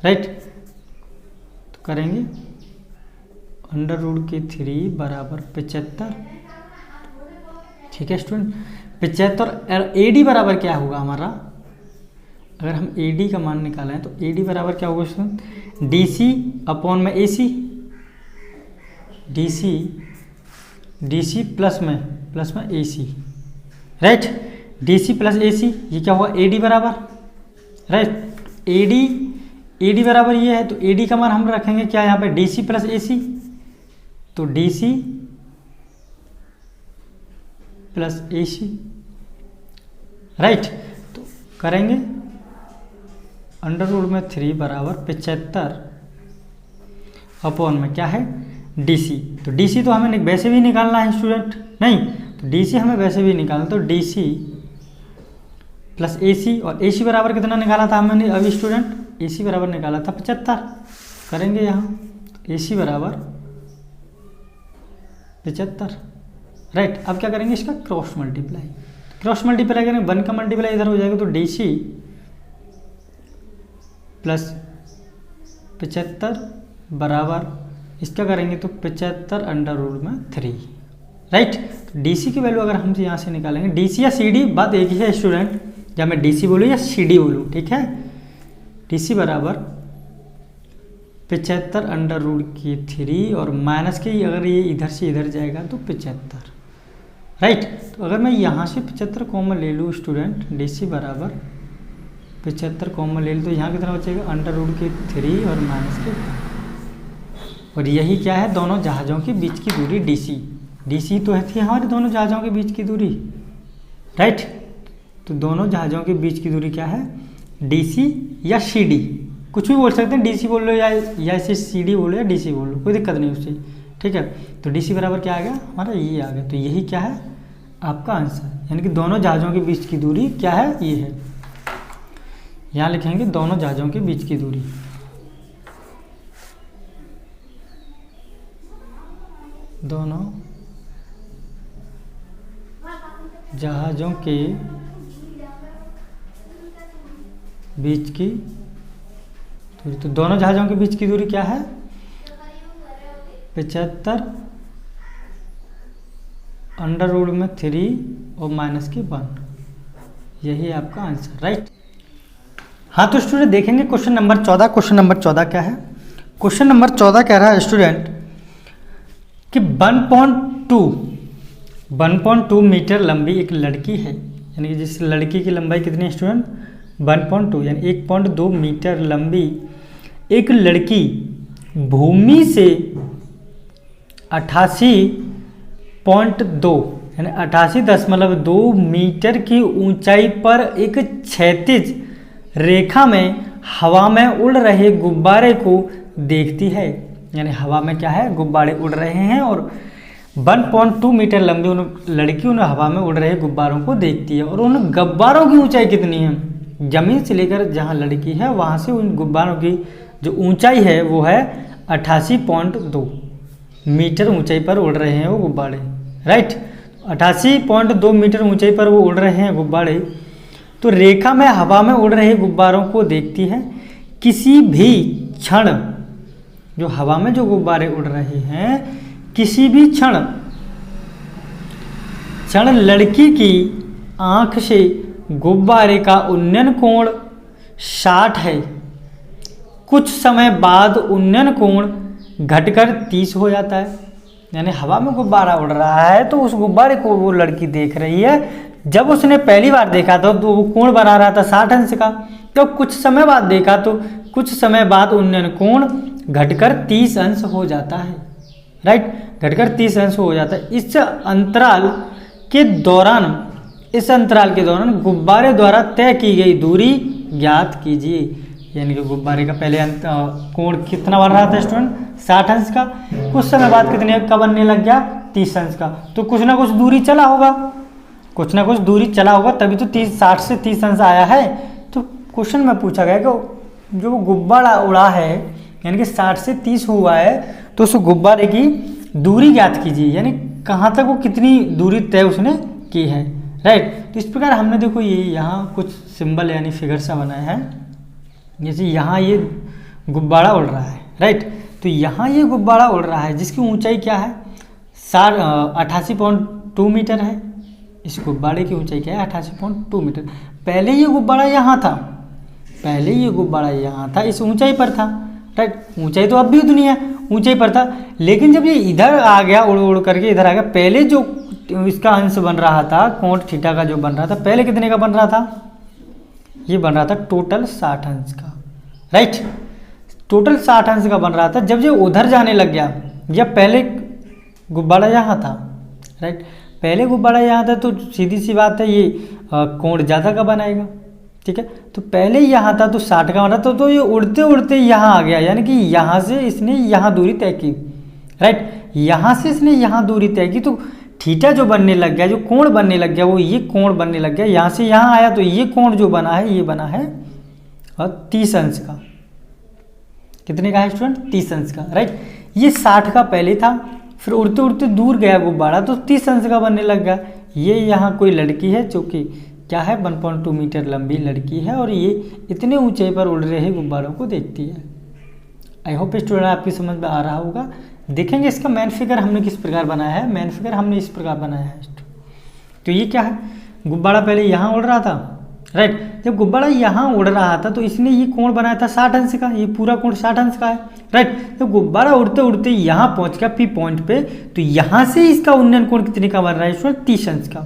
राइट। तो करेंगे √3 बराबर 75। ठीक है स्टूडेंट 75 ए डी बराबर क्या होगा हमारा, अगर हम ए डी का मान निकालें तो ए डी बराबर क्या होगा स्टूडेंट डी सी अपॉन में ए सी डी सी प्लस में ए सी राइट। डी सी प्लस ए सी ये क्या होगा ए डी बराबर राइट। ए डी बराबर ये है तो ए डी का मान हम रखेंगे क्या यहाँ पे डी सी प्लस ए सी, तो डी सी प्लस ए सी राइट। तो करेंगे √3 बराबर 75 अपॉन में क्या है DC। तो DC तो हमें वैसे भी निकालना है स्टूडेंट, नहीं तो DC हमें वैसे भी निकालना, तो DC प्लस AC और AC बराबर कितना निकाला था हमने अभी स्टूडेंट, AC बराबर निकाला था 75। करेंगे यहाँ AC बराबर 75 राइट। अब क्या करेंगे इसका क्रॉस मल्टीप्लाई करेंगे, 1 का मल्टीप्लाई इधर हो जाएगा तो DC प्लस 75 बराबर इसका करेंगे तो 75/√3 राइट। तो DC की वैल्यू अगर हम यहाँ से निकालेंगे, DC या CD बात एक ही है स्टूडेंट, या मैं DC बोलूँ या CD बोलूँ, ठीक है। DC बराबर 75/√3 और माइनस के अगर ये इधर से इधर जाएगा तो 75 राइट। तो अगर मैं यहाँ से 75 कॉमन ले लूँ स्टूडेंट, DC बराबर 75 कॉमन ले लूँ तो यहाँ कितना बचेगा √3 और माइनस के, और यही क्या है दोनों जहाज़ों के बीच की दूरी DC तो है थी हमारे दोनों जहाज़ों के बीच की दूरी राइट। तो दोनों जहाज़ों के बीच की दूरी क्या है DC या CD, कुछ भी बोल सकते हैं, DC बोल लो या इसे CD बोलो या DC बोल लो, कोई दिक्कत नहीं उससे, ठीक है। तो DC बराबर क्या आ गया हमारा ये आ गया। तो यही क्या है आपका आंसर, यानी कि दोनों जहाज़ों के बीच की दूरी क्या है ये है। यहाँ लिखेंगे दोनों जहाज़ों के बीच की दूरी, दोनों जहाज़ों के बीच की दूरी, तो दोनों जहाज़ों के बीच की दूरी क्या है 75/√3 और माइनस के 1, यही है आपका आंसर राइट। हाँ तो स्टूडेंट देखेंगे क्वेश्चन नंबर 14। क्वेश्चन नंबर 14 क्या है, क्वेश्चन नंबर 14 कह रहा है स्टूडेंट कि 1.2 मीटर लंबी एक लड़की है, यानी कि जिस लड़की की लंबाई कितनी है स्टूडेंट 1.2 यानी 1.2 मीटर लंबी एक लड़की भूमि से 88.2 यानी 88.2 मीटर की ऊंचाई पर एक क्षैतिज रेखा में हवा में उड़ रहे गुब्बारे को देखती है। यानी हवा में क्या है गुब्बारे उड़ रहे हैं और 1.2 मीटर लंबी लड़की उन हवा में उड़ रहे गुब्बारों को देखती है, और उन गुब्बारों की ऊंचाई कितनी है, जमीन से लेकर जहां लड़की है वहां से उन गुब्बारों की जो ऊंचाई है वो है 88.2 मीटर ऊंचाई पर उड़ रहे हैं वो गुब्बारे राइट। 88.2 मीटर ऊंचाई पर वो उड़ रहे हैं गुब्बारे। तो रेखा में हवा में उड़ रहे गुब्बारों को देखती है, किसी भी क्षण जो हवा में जो गुब्बारे उड़ रहे हैं किसी भी क्षण लड़की की आंख से गुब्बारे का उन्नयन कोण 60 है, कुछ समय बाद उन्नयन कोण घटकर 30 हो जाता है। यानी हवा में गुब्बारा उड़ रहा है तो उस गुब्बारे को वो लड़की देख रही है, जब उसने पहली बार देखा था तो वो कोण बना रहा था 60 अंश का, तो कुछ समय बाद देखा तो कुछ समय बाद उन्नयन कोण घटकर 30 अंश हो जाता है राइट, घटकर 30 अंश हो जाता है। इस अंतराल के दौरान गुब्बारे द्वारा तय की गई दूरी ज्ञात कीजिए। यानी कि गुब्बारे का पहले कोण कितना बन रहा था स्टूडेंट 60 अंश का, कुछ समय बाद कितने का बनने लग गया 30 अंश का, तो कुछ ना कुछ दूरी चला होगा कुछ ना कुछ दूरी चला होगा तभी तो 60 से 30 अंश आया है। तो क्वेश्चन में पूछा गया कि जो गुब्बारा उड़ा है यानी कि 60 से 30 हुआ है तो उस गुब्बारे की दूरी ज्ञात कीजिए, यानी कहाँ तक वो कितनी दूरी तय उसने की है, राइट। तो इस प्रकार हमने देखो ये यहाँ कुछ सिंबल यानी फिगर सा बनाया है, जैसे यहाँ ये गुब्बारा उड़ रहा है, राइट। तो यहाँ ये गुब्बारा उड़ रहा है जिसकी ऊंचाई क्या है 88.2 मीटर है। इस गुब्बारे की ऊंचाई क्या है 88.2 मीटर। पहले ये गुब्बारा यहाँ था, पहले ये गुब्बारा यहाँ था, इस ऊंचाई पर था, राइट। ऊंचाई तो अब भी उतनी है, ऊंचाई पर था, लेकिन जब ये इधर आ गया उड़ उड़ करके इधर आ गया, पहले जो इसका अंश बन रहा था कोण थीटा का जो बन रहा था पहले कितने का बन रहा था, ये बन रहा था टोटल 60 अंश का, राइट। टोटल 60 अंश का बन रहा था। जब ये उधर जाने लग गया, जब पहले गुब्बारा यहाँ था, राइट, पहले गुब्बारा यहाँ था तो सीधी सी बात है ये कोण ज़्यादा का बनाएगा, ठीक है। तो पहले यहाँ था तो 60 का बना था, तो ये उड़ते उड़ते यहाँ आ गया, यानी कि यहाँ से इसने यहाँ दूरी तय की, राइट। यहाँ से इसने यहाँ दूरी तय की तो थीटा जो बनने लग गया, जो कोण बनने लग गया वो ये कोण बनने लग गया। यहाँ से यहाँ आया तो ये कोण जो बना है ये बना है और 30 अंश का। कितने का है स्टूडेंट 30 अंश का, राइट। ये 60 का पहले था, फिर उड़ते उड़ते दूर गया गुब्बारा तो 30 अंश का बनने लग गया। ये यहाँ कोई लड़की है जो कि क्या है 1.2 मीटर लंबी लड़की है और ये इतने ऊंचाई पर उड़ रहे गुब्बारों को देखती है। आई होप स्टूडेंट आपकी समझ में आ रहा होगा। देखेंगे इसका मेन फिगर हमने किस प्रकार बनाया है। मेन फिगर हमने इस प्रकार बनाया है। तो ये क्या है, गुब्बारा पहले यहाँ उड़ रहा था, राइट। जब गुब्बारा यहाँ उड़ रहा था तो इसने ये कोण बनाया था 60 अंश का, ये पूरा कोण 60 अंश का है, राइट। तो गुब्बारा उड़ते उड़ते यहाँ पहुँच गया पी पॉइंट पे, तो यहाँ से इसका उन्नयन कोण कितने का बन रहा है इसमें 30 अंश का,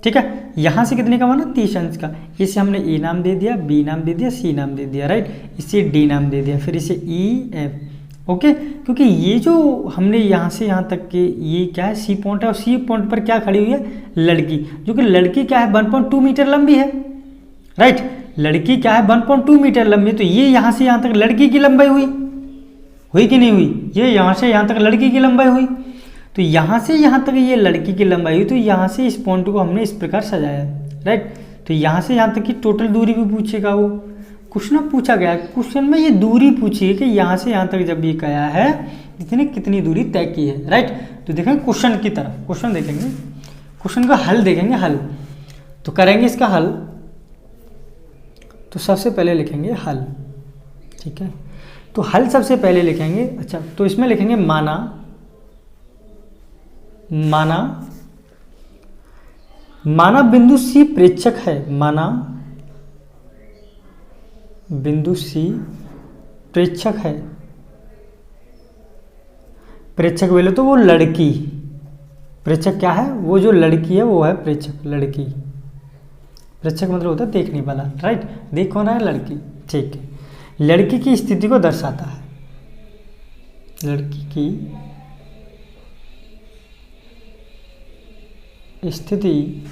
ठीक है। यहाँ से कितने का बना 30 अंश का। इसे हमने ए नाम दे दिया, बी नाम दे दिया, सी नाम दे दिया, राइट। इसे डी नाम दे दिया, फिर इसे ई एफ, ओके। क्योंकि ये जो हमने यहाँ से यहाँ तक के ये क्या है सी पॉइंट है और सी पॉइंट पर क्या खड़ी हुई है लड़की, जो कि लड़की क्या है 1.2 मीटर लंबी है, राइट। लड़की क्या है 1.2 मीटर लंबी, तो ये यहाँ से यहाँ तक लड़की की लंबाई हुई कि नहीं हुई, ये यहाँ से यहाँ तक लड़की की लंबाई हुई। तो यहाँ से यहाँ तक ये लड़की की लंबाई हुई, तो यहाँ से इस पॉइंट को हमने इस प्रकार सजाया, राइट। तो यहाँ से यहाँ तक की टोटल दूरी भी पूछेगा वो, क्वेश्चन पूछा गया क्वेश्चन में ये दूरी पूछी है कि यहाँ से यहाँ तक जब ये गया है इसने कितनी दूरी तय की है, राइट। तो देखेंगे क्वेश्चन की तरफ, क्वेश्चन देखेंगे, क्वेश्चन का हल देखेंगे, हल तो करेंगे इसका हल। तो सबसे पहले लिखेंगे हल, ठीक है। तो हल सबसे पहले लिखेंगे, अच्छा तो इसमें लिखेंगे माना बिंदु सी प्रेक्षक है, माना बिंदु सी प्रेक्षक है, प्रेक्षक बोले तो वो लड़की, प्रेक्षक क्या है वो जो लड़की है वो है प्रेक्षक, लड़की। प्रेक्षक मतलब होता है देखने वाला, राइट। देख कौन है लड़की, ठीक है। लड़की की स्थिति को दर्शाता है, लड़की की स्थिति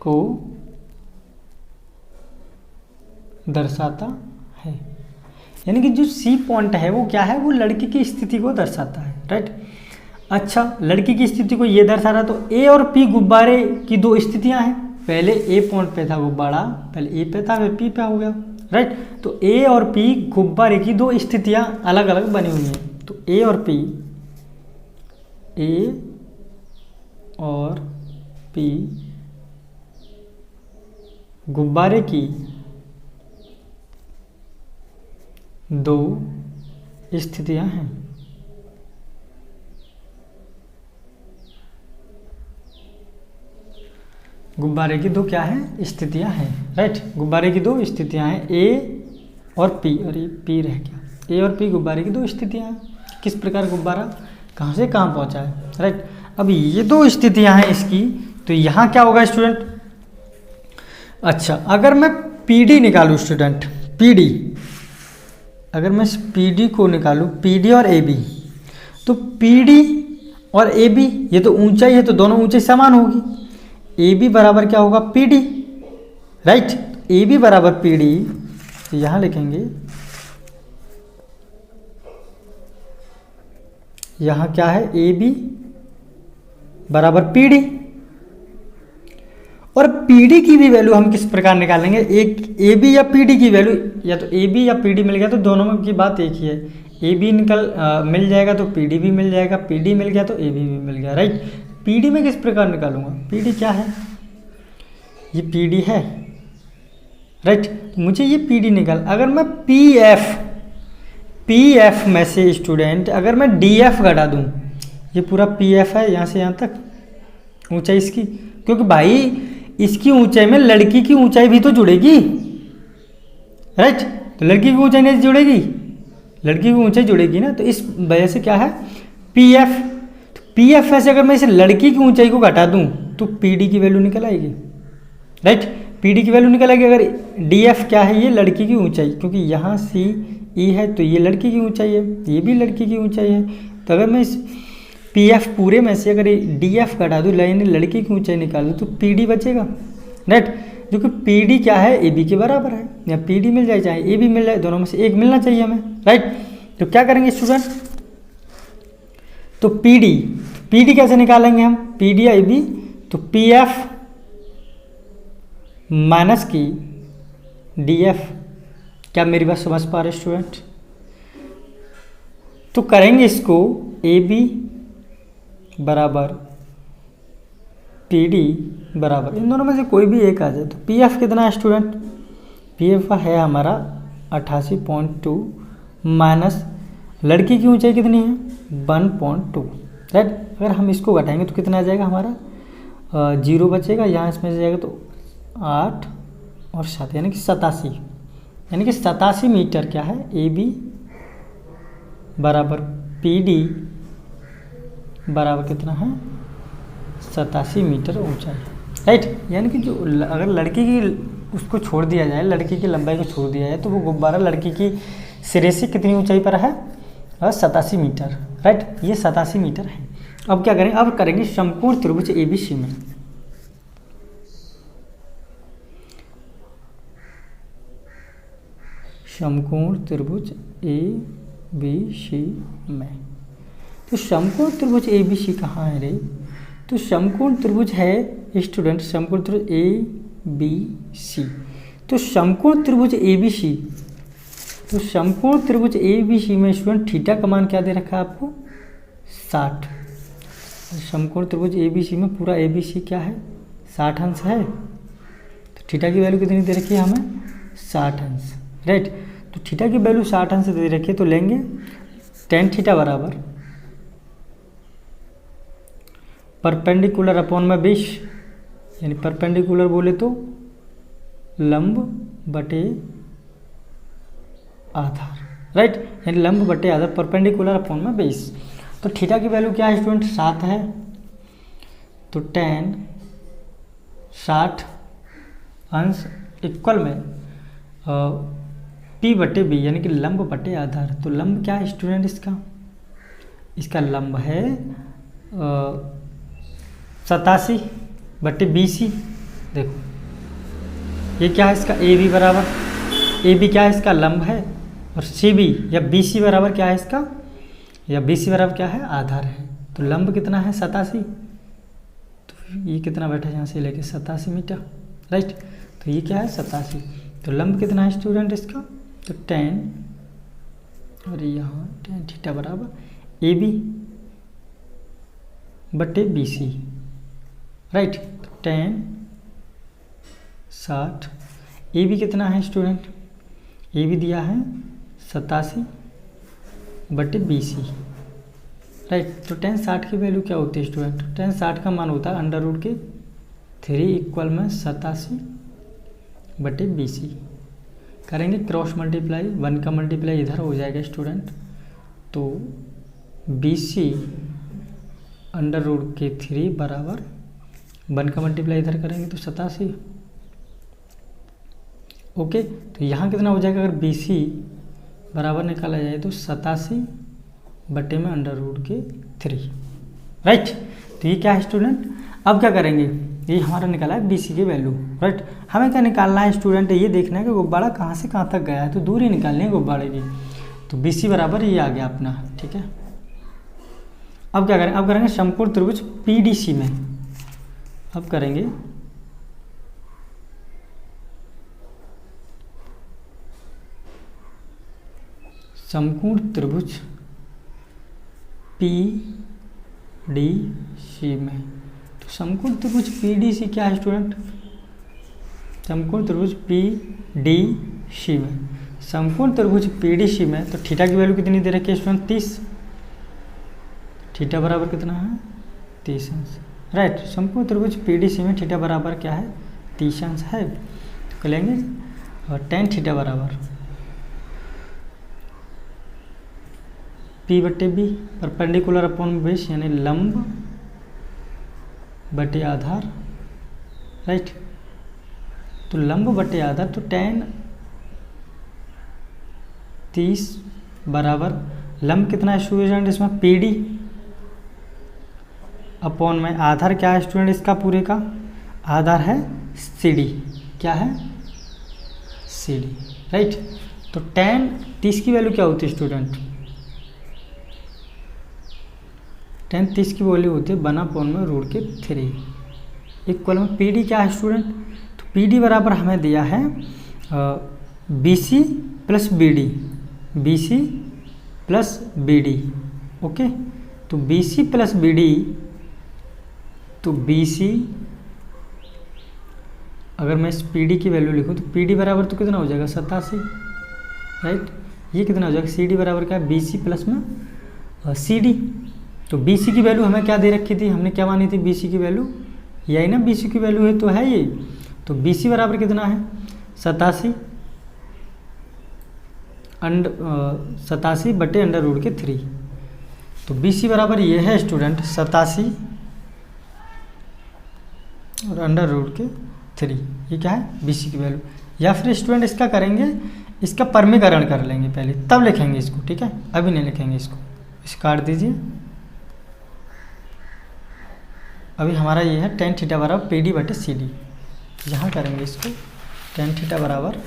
को दर्शाता है, यानी कि जो सी पॉइंट है वो क्या है वो लड़की की स्थिति को दर्शाता है, राइट। अच्छा लड़की की स्थिति को ये दर्शा रहा, तो ए और पी गुब्बारे की दो स्थितियां हैं। पहले ए पॉइंट पे था गुब्बारा, पहले ए पे था फिर पी पे हो गया, राइट। तो ए और पी गुब्बारे की दो स्थितियां अलग अलग बनी हुई हैं। तो ए और पी गुब्बारे की दो स्थितियां हैं। गुब्बारे की दो क्या है स्थितियां हैं, राइट। गुब्बारे की दो स्थितियां हैं ए और पी, और ये पी रह गया। ए और पी गुब्बारे की दो स्थितियां हैं, किस प्रकार गुब्बारा कहाँ से कहाँ पहुँचा है, राइट। अब ये दो स्थितियां हैं इसकी, तो यहाँ क्या होगा स्टूडेंट। अच्छा अगर मैं पी डी निकालूँ स्टूडेंट, पी डी, अगर मैं पी डी को निकालूँ, पी डी और ए बी, तो पी डी और ए बी ये तो ऊंचाई है तो दोनों ऊंचाई समान होगी। ए बी बराबर क्या होगा P D, right. A B बराबर पी डी, तो यहाँ लिखेंगे यहाँ क्या है ए बी बराबर पी डी, और PD की भी वैल्यू हम किस प्रकार निकालेंगे, एक AB या PD की वैल्यू, या तो AB या PD मिल गया तो दोनों में की बात एक ही है, AB मिल जाएगा तो PD भी मिल जाएगा, PD मिल गया तो AB भी मिल गया, राइट। PD में किस प्रकार निकालूंगा, PD क्या है, ये PD है, राइट। मुझे ये PD निकाल, अगर मैं PF में से स्टूडेंट अगर मैं DF घटा दूं, ये पूरा PF है यहाँ से यहाँ तक ऊंचाई इसकी, क्योंकि भाई इसकी ऊंचाई में लड़की की ऊंचाई भी तो जुड़ेगी, राइट। तो लड़की की ऊंचाई नहीं जुड़ेगी, लड़की की ऊंचाई जुड़ेगी ना, तो इस वजह से क्या है PF। तो PF में से अगर मैं इसे लड़की की ऊंचाई को घटा दूं तो PD की वैल्यू निकल आएगी, राइट। PD की वैल्यू निकल आएगी। अगर DF क्या है, ये लड़की की ऊंचाई, क्योंकि यहाँ CE है तो ये लड़की की ऊंचाई है, ये भी लड़की की ऊंचाई है। तो अगर मैं इस PF पूरे में से अगर DF घटा दूँ, यानी लड़की की ऊंचाई निकाल दूँ, तो PD बचेगा, राइट। क्योंकि PD क्या है, AB के बराबर है, या PD मिल जाए चाहे AB मिल जाए, दोनों में से एक मिलना चाहिए हमें, राइट। तो क्या करेंगे स्टूडेंट, तो PD कैसे निकालेंगे हम, PD या AB, तो PF माइनस की DF। क्या मेरी बात समझ पा रहे स्टूडेंट। तो करेंगे इसको AB बराबर PD बराबर, इन दोनों में से कोई भी एक आ जाए। तो PF कितना है स्टूडेंट, PF है हमारा 88.2 माइनस लड़की की ऊंचाई कितनी है 1.2, राइट। अगर हम इसको घटाएंगे तो कितना आ जाएगा हमारा 0 बचेगा, यहाँ इसमें से जाएगा तो 8 और 7 यानी कि 87, यानी कि 87 मीटर क्या है AB बराबर PD बराबर कितना है 87 मीटर ऊंचाई, राइट। यानी कि जो अगर लड़की की उसको छोड़ दिया जाए, लड़की की लंबाई को छोड़ दिया जाए, तो वो गुब्बारा लड़की की सिरे से कितनी ऊंचाई पर है 87 मीटर, राइट। ये 87 मीटर है। अब क्या करें, अब करेंगे समकोण त्रिभुज ABC में। समकोण त्रिभुज ABC में, तो समकोण त्रिभुज ABC कहाँ है रे, तो समकोण त्रिभुज है स्टूडेंट, समकोण त्रिभुज ABC। तो समकोण त्रिभुज ABC, तो समकोण त्रिभुज ABC में स्टूडेंट थीटा का मान क्या दे रखा है आपको 60। समकोण त्रिभुज ABC में पूरा ABC क्या है 60 अंश है, तो थीटा की वैल्यू कितनी दे रखी है हमें 60 अंश, राइट। तो थीटा की वैल्यू 60 अंश दे रखी है, तो लेंगे tan थीटा बराबर परपेंडिकुलर अपॉन में 20, यानी परपेंडिकुलर बोले तो लंब बटे आधार, राइट। यानी लंब बटे आधार, परपेंडिकुलर अपॉन में 20। तो थीटा की वैल्यू क्या है स्टूडेंट 7 है, तो tan 60 अंश इक्वल में P बटे B, यानी कि लंब बटे आधार। तो लंब क्या है स्टूडेंट इसका लंब है 87 बटे BC। देखो ये क्या है इसका AB बराबर, AB क्या है इसका लंब है, और CB या BC बराबर क्या है इसका, या BC बराबर क्या है आधार है। तो लंब कितना है 87, तो ये कितना बैठा है यहाँ से लेके 87 मीटर, राइट। तो ये क्या है 87, तो लंब कितना है स्टूडेंट इसका, तो tan और यहाँ tan थीटा बराबर AB बटे BC, राइट। tan 60, AB कितना है स्टूडेंट, AB दिया है 87 बटे BC, राइट। तो tan 60 की वैल्यू क्या होती है स्टूडेंट, tan 60 का मान होता है √3 इक्वल में 87 बटे BC। करेंगे क्रॉस मल्टीप्लाई, 1 का मल्टीप्लाई इधर हो जाएगा स्टूडेंट, तो BC √3 बराबर 1 का मल्टीप्लाई इधर करेंगे तो 87, ओके। तो यहाँ कितना हो जाएगा, अगर BC बराबर निकाला जाए तो 87 बटे में √3, राइट। तो ये क्या है स्टूडेंट, अब क्या करेंगे, ये हमारा निकाला है BC की वैल्यू, राइट। हमें क्या निकालना है स्टूडेंट, ये देखना है कि गुब्बारा कहाँ से कहाँ तक गया है, तो दूरी निकालनी है गुब्बारे की। तो BC बराबर ये आ गया अपना, ठीक है। अब क्या करें, अब करेंगे समकोण त्रिभुज PDC में। अब करेंगे समकोण त्रिभुज PDC में। तो समकोण त्रिभुज PDC क्या है स्टूडेंट? समकोण त्रिभुज PDC में, समकोण त्रिभुज PDC में तो थीटा की वैल्यू कितनी दे रखी है स्टूडेंट? 30। थीटा बराबर कितना है? 30 अंश। राइट, समकोण त्रिभुज PDC में थीटा बराबर क्या है? 30 अंश है। तो कर लेंगे और tan थीटा बराबर P/B परपेंडिकुलर अपॉन बेस, यानी लंब बटे आधार। राइट, तो लंब बटे आधार, तो tan 30 बराबर लंब कितना है स्टूडेंट इसमें? PD अपॉन में आधार क्या है स्टूडेंट इसका? पूरे का आधार है CD। क्या है? CD। राइट, तो tan 30 की वैल्यू क्या होती है स्टूडेंट? tan 30 की वैल्यू होती है 1/में √3 इक्वल में PD क्या है स्टूडेंट? तो PD बराबर हमें दिया है BC plus BD, BC plus BD। Okay, तो BC प्लस BD, तो BC अगर मैं इस PD की वैल्यू लिखूँ तो PD बराबर तो कितना हो जाएगा? 87। राइट, ये कितना हो जाएगा? CD बराबर क्या है? BC प्लस में CD। तो BC की वैल्यू हमें क्या दे रखी थी? हमने क्या मानी थी BC की वैल्यू? यही ना BC की वैल्यू है, तो है ये। तो BC बराबर कितना है? 87 बटे √3। तो BC बराबर ये है स्टूडेंट 87 और √3। ये क्या है? BC की वैल्यू। या फिर स्टूडेंट इसका करेंगे, इसका परमीकरण कर लेंगे पहले, तब लिखेंगे इसको। ठीक है, अभी नहीं लिखेंगे इसको, इसे काट दीजिए। अभी हमारा ये है tan थीटा बराबर PD बटे CD। यहाँ करेंगे इसको, tan थीटा बराबर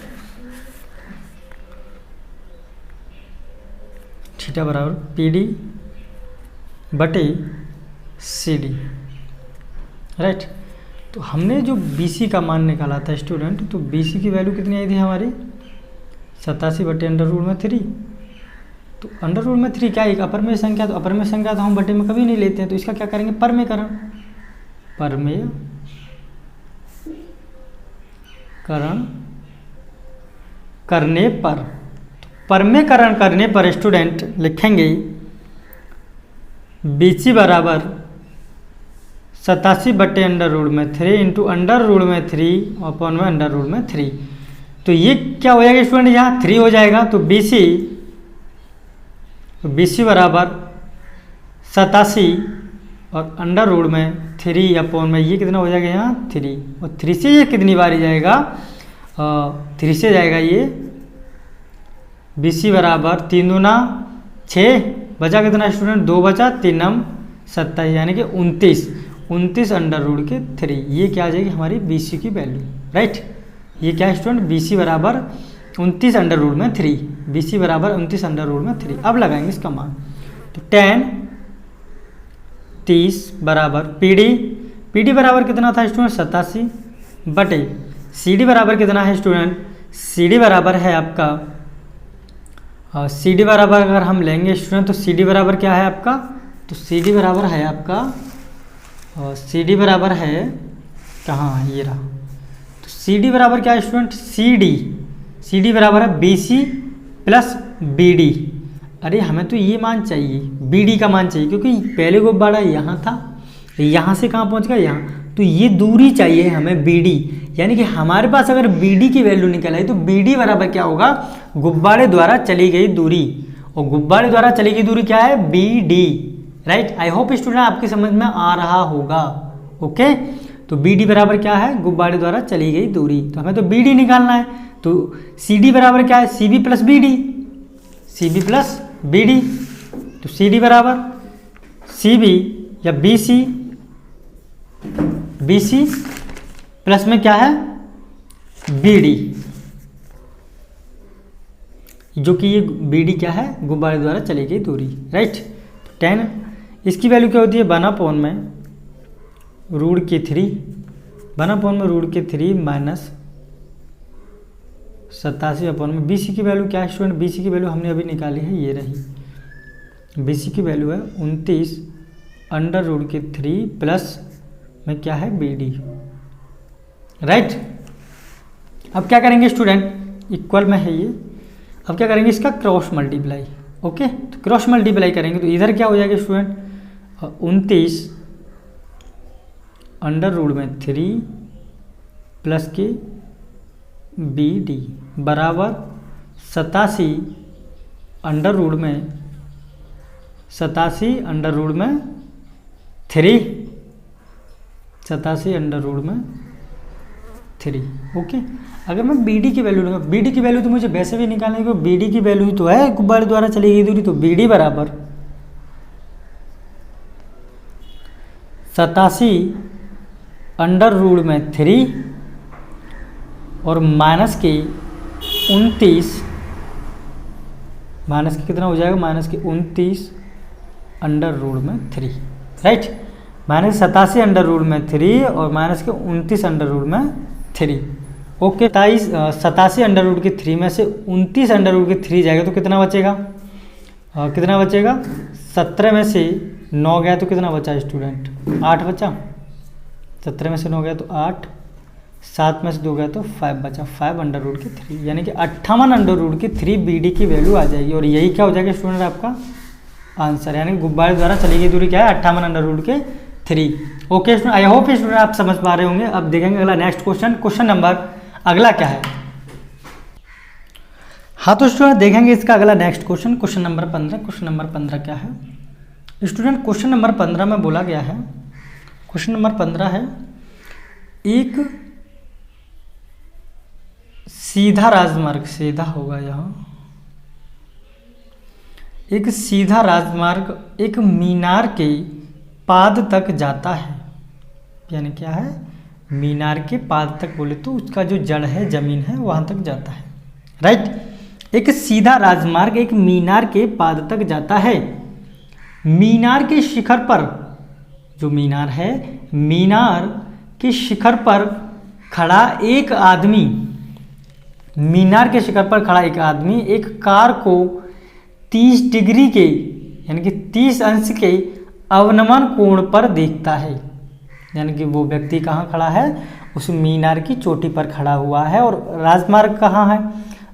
PD बटे CD। राइट, तो हमने जो BC का मान निकाला था स्टूडेंट, तो BC की वैल्यू कितनी आई थी हमारी? 87 बटे √3। तो √3 क्या है? एक अपर में संख्या, तो अपर में संख्या तो हम बटे में कभी नहीं लेते हैं, तो इसका क्या करेंगे? परमेयकरण करने पर, परमेयकरण करने पर स्टूडेंट लिखेंगे BC बराबर 87 बटे √3 इंटू √3 अपॉन में √3। तो ये क्या हो जाएगा स्टूडेंट? यहाँ 3 हो जाएगा, तो BC बराबर 87 और √3 अपॉन में ये कितना हो जाएगा? यहाँ 3, और 3 से ये कितनी बारी जाएगा? 3 से जाएगा ये। BC बराबर 3 दूना 6, बचा कितना स्टूडेंट? 2 बचा, 3 27, यानी कि 29 √3। ये क्या आ जाएगी हमारी BC की वैल्यू। राइट, ये क्या है स्टूडेंट? BC बराबर 29 √3। BC बराबर 29 √3। अब लगाएंगे इसका मान, तो tan 30 बराबर PD बराबर कितना था स्टूडेंट? 87 बटे CD बराबर कितना है स्टूडेंट? CD बराबर है आपका CD बराबर अगर हम लेंगे स्टूडेंट, तो CD बराबर क्या है आपका? तो CD बराबर है आपका CD बराबर है कहाँ है? ये रहा। तो CD बराबर क्या है स्टूडेंट? CD बराबर है BC प्लस BD। अरे हमें तो ये मान चाहिए, BD का मान चाहिए, क्योंकि पहले गुब्बारा यहाँ था, यहाँ से कहाँ पहुँच गया? यहाँ। तो ये दूरी चाहिए हमें BD, यानी कि हमारे पास अगर BD की वैल्यू निकल आई तो BD बराबर क्या होगा? गुब्बारे द्वारा चली गई दूरी, और गुब्बारे द्वारा चली गई दूरी क्या है? BD। राइट, आई होप स्टूडेंट आपकी समझ में आ रहा होगा। ओके, तो BD बराबर क्या है? गुब्बारे द्वारा चली गई दूरी। तो हमें तो BD निकालना है, तो CD बराबर क्या है? CB plus BD। तो CD बराबर CB या BC प्लस में क्या है? BD, जो कि ये BD क्या है? गुब्बारे द्वारा चली गई दूरी। राइट, 10 इसकी वैल्यू क्या होती है? 1/3 माइनस 87 अपॉन में BC की वैल्यू क्या है स्टूडेंट? BC की वैल्यू हमने अभी निकाली है, ये रही। BC की वैल्यू है 29 अंडर रूट के 3 प्लस में क्या है BD, राइट। अब क्या करेंगे स्टूडेंट? इक्वल में है ये। अब क्या करेंगे? इसका क्रॉस मल्टीप्लाई। ओके, तो क्रॉस मल्टीप्लाई करेंगे तो इधर क्या हो जाएगा स्टूडेंट? 29 अंडर रूट में 3 प्लस के BD बराबर 87 अंडर रूट में 3 87 अंडर रूट में 3। ओके, अगर मैं BD की वैल्यू लूँगा, BD की वैल्यू तो मुझे वैसे भी निकालनी है क्योंकि BD की वैल्यू तो है गुब्बारे द्वारा चली गई दूरी, तो BD बराबर 87 अंडर रूट में 3 और माइनस के 29, माइनस के कितना हो जाएगा? माइनस के 29 अंडर रूट में 3, राइट। माइनस 87 अंडर रूट में 3 और माइनस के 29 अंडर रूट में 3। ओके, 87 अंडर रूट के 3 में से 29 अंडर रूट के 3 जाएगा तो कितना बचेगा? कितना बचेगा? 17 में से 9 गया तो कितना बचा स्टूडेंट? 8 बचा। 17 में से 9 गया तो 8, 7 में से 2 गया तो 5 बचा। 5 अंडर रूट के 3 यानी कि 58 अंडर रूट के 3 BD की वैल्यू आ जाएगी और यही क्या हो जाएगा स्टूडेंट? आपका आंसर, यानी गुब्बारे द्वारा चली गई दूरी क्या है? 58 अंडर रूट के 3। ओके स्टूडेंट, आई होप स्टूडेंट आप समझ पा रहे होंगे। अब देखेंगे अगला नेक्स्ट क्वेश्चन। क्वेश्चन नंबर अगला क्या है? हाँ तो स्टूडेंट देखेंगे इसका अगला next question, question number 15। Question number 15 क्या है स्टूडेंट? क्वेश्चन नंबर 15 में बोला गया है, क्वेश्चन नंबर 15 है, एक सीधा राजमार्ग, सीधा होगा यहाँ, एक सीधा राजमार्ग एक मीनार के पाद तक जाता है। यानी क्या है? मीनार के पाद तक बोले तो उसका जो जड़ है, जमीन है, वहां तक जाता है, राइट। एक सीधा राजमार्ग एक मीनार के पाद तक जाता है। मीनार के शिखर पर, जो मीनार है, मीनार के शिखर पर खड़ा एक आदमी, मीनार के शिखर पर खड़ा एक आदमी एक कार को 30 डिग्री के यानी कि 30 अंश के अवनमन कोण पर देखता है। यानी कि वो व्यक्ति कहाँ खड़ा है? उस मीनार की चोटी पर खड़ा हुआ है। और राजमार्ग कहाँ है?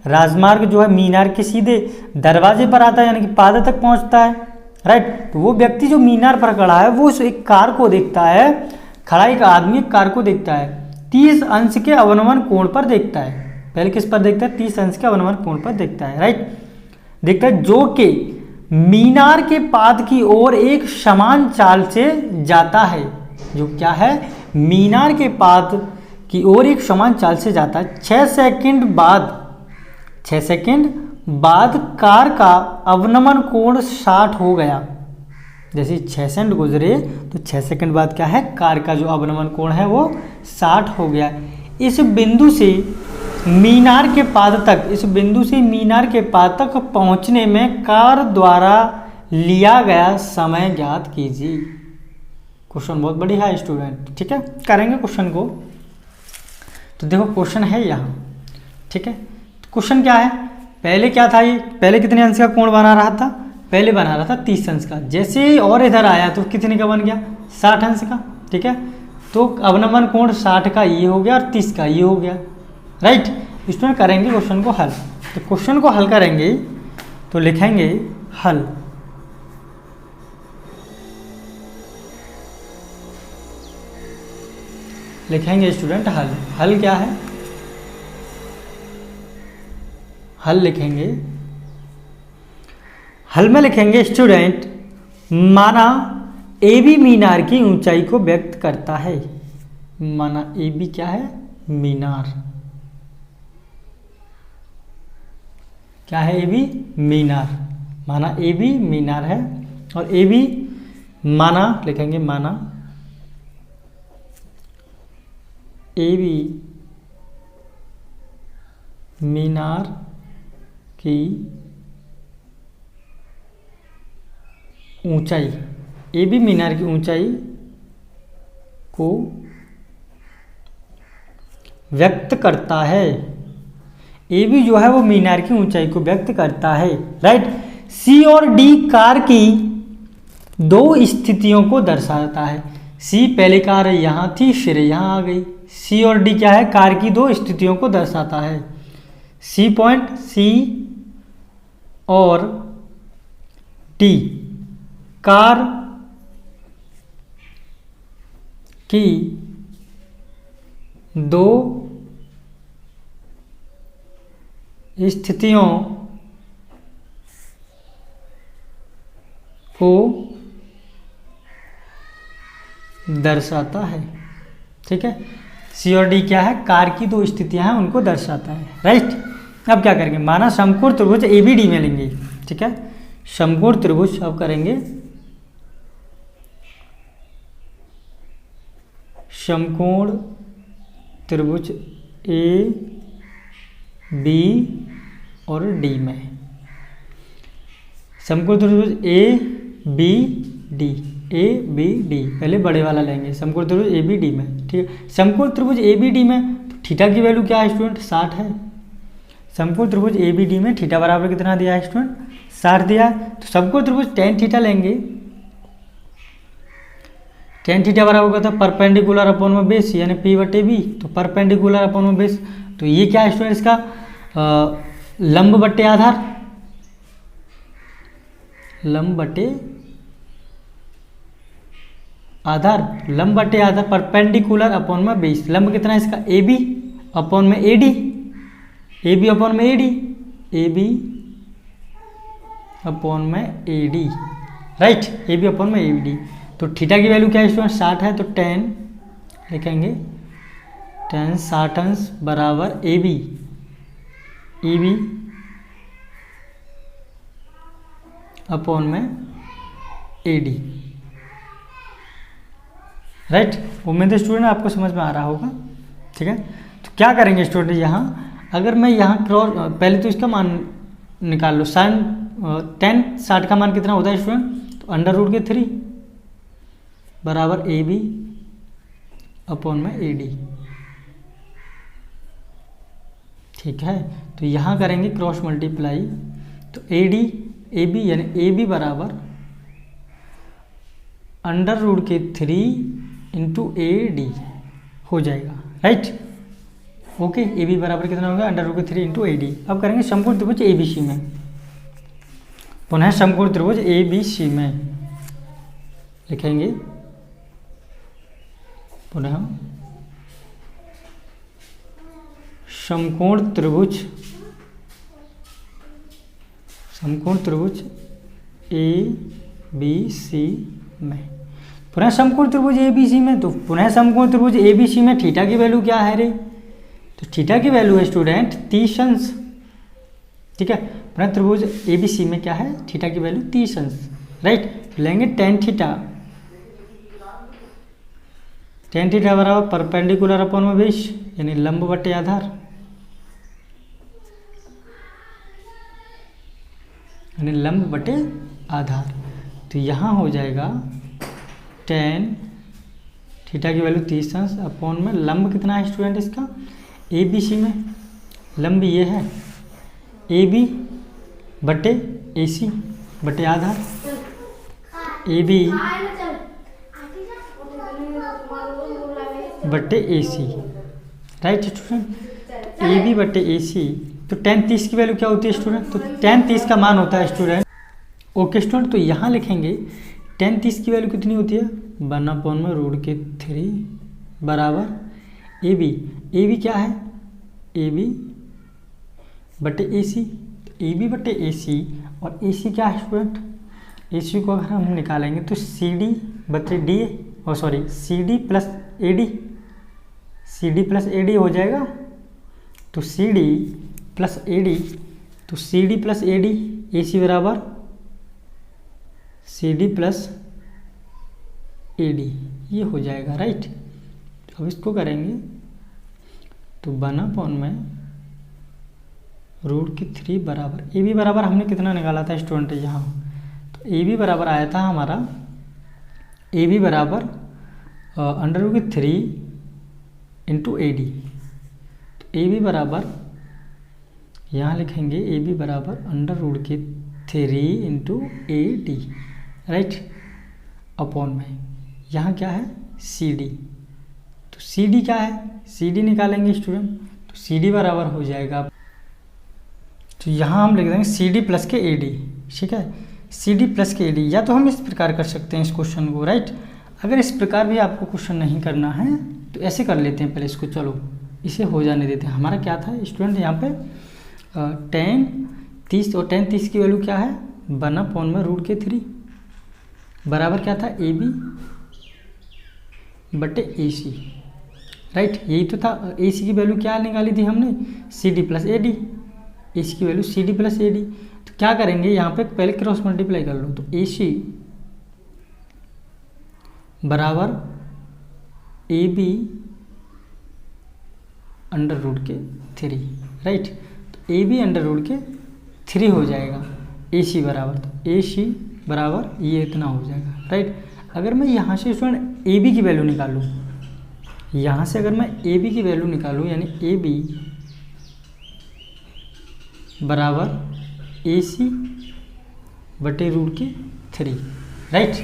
राजमार्ग जो है मीनार के सीधे दरवाजे पर आता है, यानी कि पाद तक पहुँचता है, राइट। तो वो व्यक्ति जो मीनार पर खड़ा है वो उस एक कार को देखता है, खड़ा एक आदमी एक कार को देखता है, 30 अंश के अवनमन कोण पर देखता है। पहले किस पर देखता है? 30 अंश के अवनमन कोण पर देखता है, राइट। देखता है जो कि मीनार के पाद की ओर एक समान चाल से जाता है। जो क्या है? मीनार के पाद की ओर एक समान चाल से जाता है। 6 सेकंड बाद कार का अवनमन कोण 60 हो गया। जैसे 6 सेकंड गुजरे तो 6 सेकंड बाद क्या है? कार का जो अवनमन कोण है वो 60 हो गया। इस बिंदु से मीनार के पाद तक, इस बिंदु से मीनार के पाद तक पहुंचने में कार द्वारा लिया गया समय ज्ञात कीजिए। क्वेश्चन बहुत बढ़िया है स्टूडेंट, ठीक है। करेंगे क्वेश्चन को। तो देखो क्वेश्चन है यहाँ, ठीक है। क्वेश्चन क्या है? पहले क्या था ये? पहले कितने अंश का कोण बना रहा था? पहले बना रहा था 30 अंश का। जैसे ही और इधर आया तो कितने का बन गया? 60 अंश का, ठीक है। तो अवनमन कोण 60 का ये हो गया और 30 का ये हो गया, राइट। इसमें करेंगे क्वेश्चन को हल। तो क्वेश्चन को हल करेंगे तो लिखेंगे हल। लिखेंगे स्टूडेंट हल। हल क्या है? हल लिखेंगे, हल में लिखेंगे स्टूडेंट, माना AB मीनार की ऊंचाई को व्यक्त करता है। माना AB क्या है? मीनार। क्या है? AB मीनार। माना AB मीनार है और AB माना लिखेंगे, माना AB मीनार की ऊंचाई, AB मीनार की ऊंचाई को व्यक्त करता है। ए बी जो है वो मीनार की ऊंचाई को व्यक्त करता है, राइट। सी और डी कार की दो स्थितियों को दर्शाता है। सी पहले कार यहाँ थी, फिर यहाँ आ गई। सी और डी क्या है, कार की दो स्थितियों को दर्शाता है। सी पॉइंट, सी और डी कार की दो स्थितियों को दर्शाता है, ठीक है। सी और डी क्या है, कार की दो स्थितियां हैं, उनको दर्शाता है, राइट। अब क्या करेंगे, माना समकोण त्रिभुज एबीडी में लेंगे, ठीक है। समकोण त्रिभुज अब करेंगे समकोण त्रिभुज ए बी और डी में। समकोण त्रिभुज A B D, A B D पहले बड़े वाला लेंगे, समकोण त्रिभुज ए बी डी में, ठीक है। समकोण त्रिभुज ए बी डी में तो थीटा की वैल्यू क्या है स्टूडेंट, 60 है। समकोण त्रिभुज ए बी डी में थीटा बराबर कितना दिया है स्टूडेंट, 60 दिया है। तो समकोण त्रिभुज टेन थीटा लेंगे, टेन थीटा बराबर होगा था परपेंडिकुलर अपॉन में बेस, यानी पी बटे बी, तो परपेंडिकुलर अपॉन में बेस। तो ये क्या है स्टूडेंट, इसका लंब बटे आधार, लंब बटे आधार, लंब बटे आधार परपेंडिकुलर अपॉन में बेस। लंब कितना है इसका, ए बी अपॉन में A D, A B upon में A D, A B upon में A D, right, A B upon में ए डी। तो थीटा की वैल्यू क्या है स्टूडेंट, 60 है, तो 10 लिखेंगे, 10 60 अंश बराबर A B, A B upon में ए डी, राइट। उम्मीद है स्टूडेंट आपको समझ में आ रहा होगा, ठीक है। तो क्या करेंगे स्टूडेंट, यहाँ अगर मैं यहाँ क्रॉस, पहले तो इसका मान निकाल लो, साइन 10 60 का मान कितना होता है स्टूडेंट, तो अंडर रूट के 3 बराबर ए बी अपॉन में ए डी, ठीक है। तो यहाँ करेंगे क्रॉस मल्टीप्लाई, तो ए डी ए बी यानी ए बी बराबर अंडर रूट के 3 इंटू ए डी हो जाएगा, राइट, ओके। ए बी बराबर कितना होगा, अंडर रूट के 3 इंटू ए डी। अब करेंगे समकोण त्रिभुज ए बी सी में, पुनः समकोण त्रिभुज ए बी सी में लिखेंगे, पुनः समकोण त्रिभुज ए बी सी में, पुनः समकोण त्रिभुज ए बी सी में। तो पुनः समकोण त्रिभुज ए बी सी में थीटा की वैल्यू क्या है रे, तो थीटा की वैल्यू है स्टूडेंट 30 अंश, ठीक है। पुनः त्रिभुज ए बी सी में क्या है, थीटा की वैल्यू 30 अंश, राइट। लेंगे टेन थीटा, टेन थीटा बराबर परपेंडिकुलर अपॉन में बेस, यानी लंब बटे आधार, यानी लंब बटे आधार। तो यहाँ हो जाएगा 10 थीटा की वैल्यू 30 अंश अपॉन में लंब कितना है स्टूडेंट इसका, ए बी सी में लंब ये है ए बी बटे ए सी बटे आधार, ए बी बटे ए सी, राइट स्टूडेंट, ए बी बटे ए सी। तो 10 30 की वैल्यू क्या होती है स्टूडेंट, तो 10 30 का मान होता है स्टूडेंट, ओके स्टूडेंट। तो यहाँ लिखेंगे 10 30 की वैल्यू कितनी होती है, 1 अपॉन में रूट के 3 बराबर ए बी क्या है, ए बी बटे ए सी, ए बी बटे ए सी, और ए सी क्या है स्टूडेंट, ए सी को अगर हम निकालेंगे तो सी डी बटे डी, और sorry C D plus A D, C D plus A D हो जाएगा। तो C D plus A D, तो C D plus A D, A C बराबर C D plus A D, ये हो जाएगा, राइट। अब इसको करेंगे तो 1 अपॉन में रूट की 3 बराबर ए बी बराबर हमने कितना निकाला था स्टूडेंट यहाँ, तो ए बी बराबर आया था हमारा, ए बी बराबर अंडर रूट की 3 इंटू ए डी, तो ए बी बराबर यहाँ लिखेंगे ए बी बराबर अंडर रूट के 3 into A D, right, upon में यहाँ क्या है सी डी। तो सी डी क्या है, सी डी निकालेंगे स्टूडेंट, तो सी डी बराबर हो जाएगा, तो यहाँ हम लिख देंगे सी डी प्लस के ए डी, ठीक है, सी डी प्लस के ए डी। या तो हम इस प्रकार कर सकते हैं इस क्वेश्चन को, राइट। अगर इस प्रकार भी आपको क्वेश्चन नहीं करना है तो ऐसे कर लेते हैं पहले इसको, चलो इसे हो जाने देते हैं। हमारा क्या था स्टूडेंट यहाँ पे 10 30 और 10 30 की वैल्यू क्या है 1/√3 बराबर क्या था ए बी बटे ए सी, राइट, यही तो था। ए सी की वैल्यू क्या निकाली थी हमने C D plus A D, A C की value C D plus A D. तो क्या करेंगे यहाँ पे पहले क्रॉस मल्टीप्लाई कर लो, तो ए सी बराबर ए बी √3, राइट। तो ए बी √3 हो जाएगा, ए सी बराबर, तो ए सी बराबर ये इतना हो जाएगा, राइट। अगर मैं यहाँ से स्टूडेंट ए बी की वैल्यू निकालूँ, यहाँ से अगर मैं ए बी की वैल्यू निकालूँ, यानी ए बी बराबर ए सी बटे √3, राइट।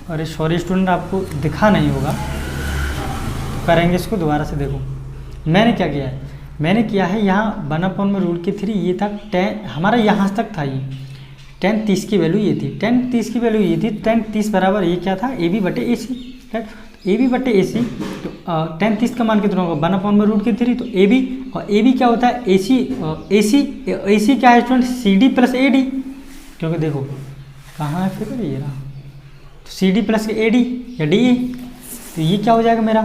अरे सॉरी स्टूडेंट, आपको दिखा नहीं होगा, तो करेंगे इसको दोबारा से। देखो मैंने क्या किया है, मैंने किया है यहाँ 1/√3 ये था 10, हमारा यहाँ तक था ये 10 30 की वैल्यू ये थी, 10 30 की वैल्यू ये थी, 10 30 बराबर ये क्या था ए बी बटे ए सी, राइट। ए बी बटे ए सी, तो 10 30 का मान कितना होगा 1/√3, तो ए बी, और ए बी क्या होता है ए सी, ए सी क्या है student C D plus A D, क्योंकि देखो कहाँ है फिर ये रहा, तो C D plus A D या डी ए, तो ये क्या हो जाएगा मेरा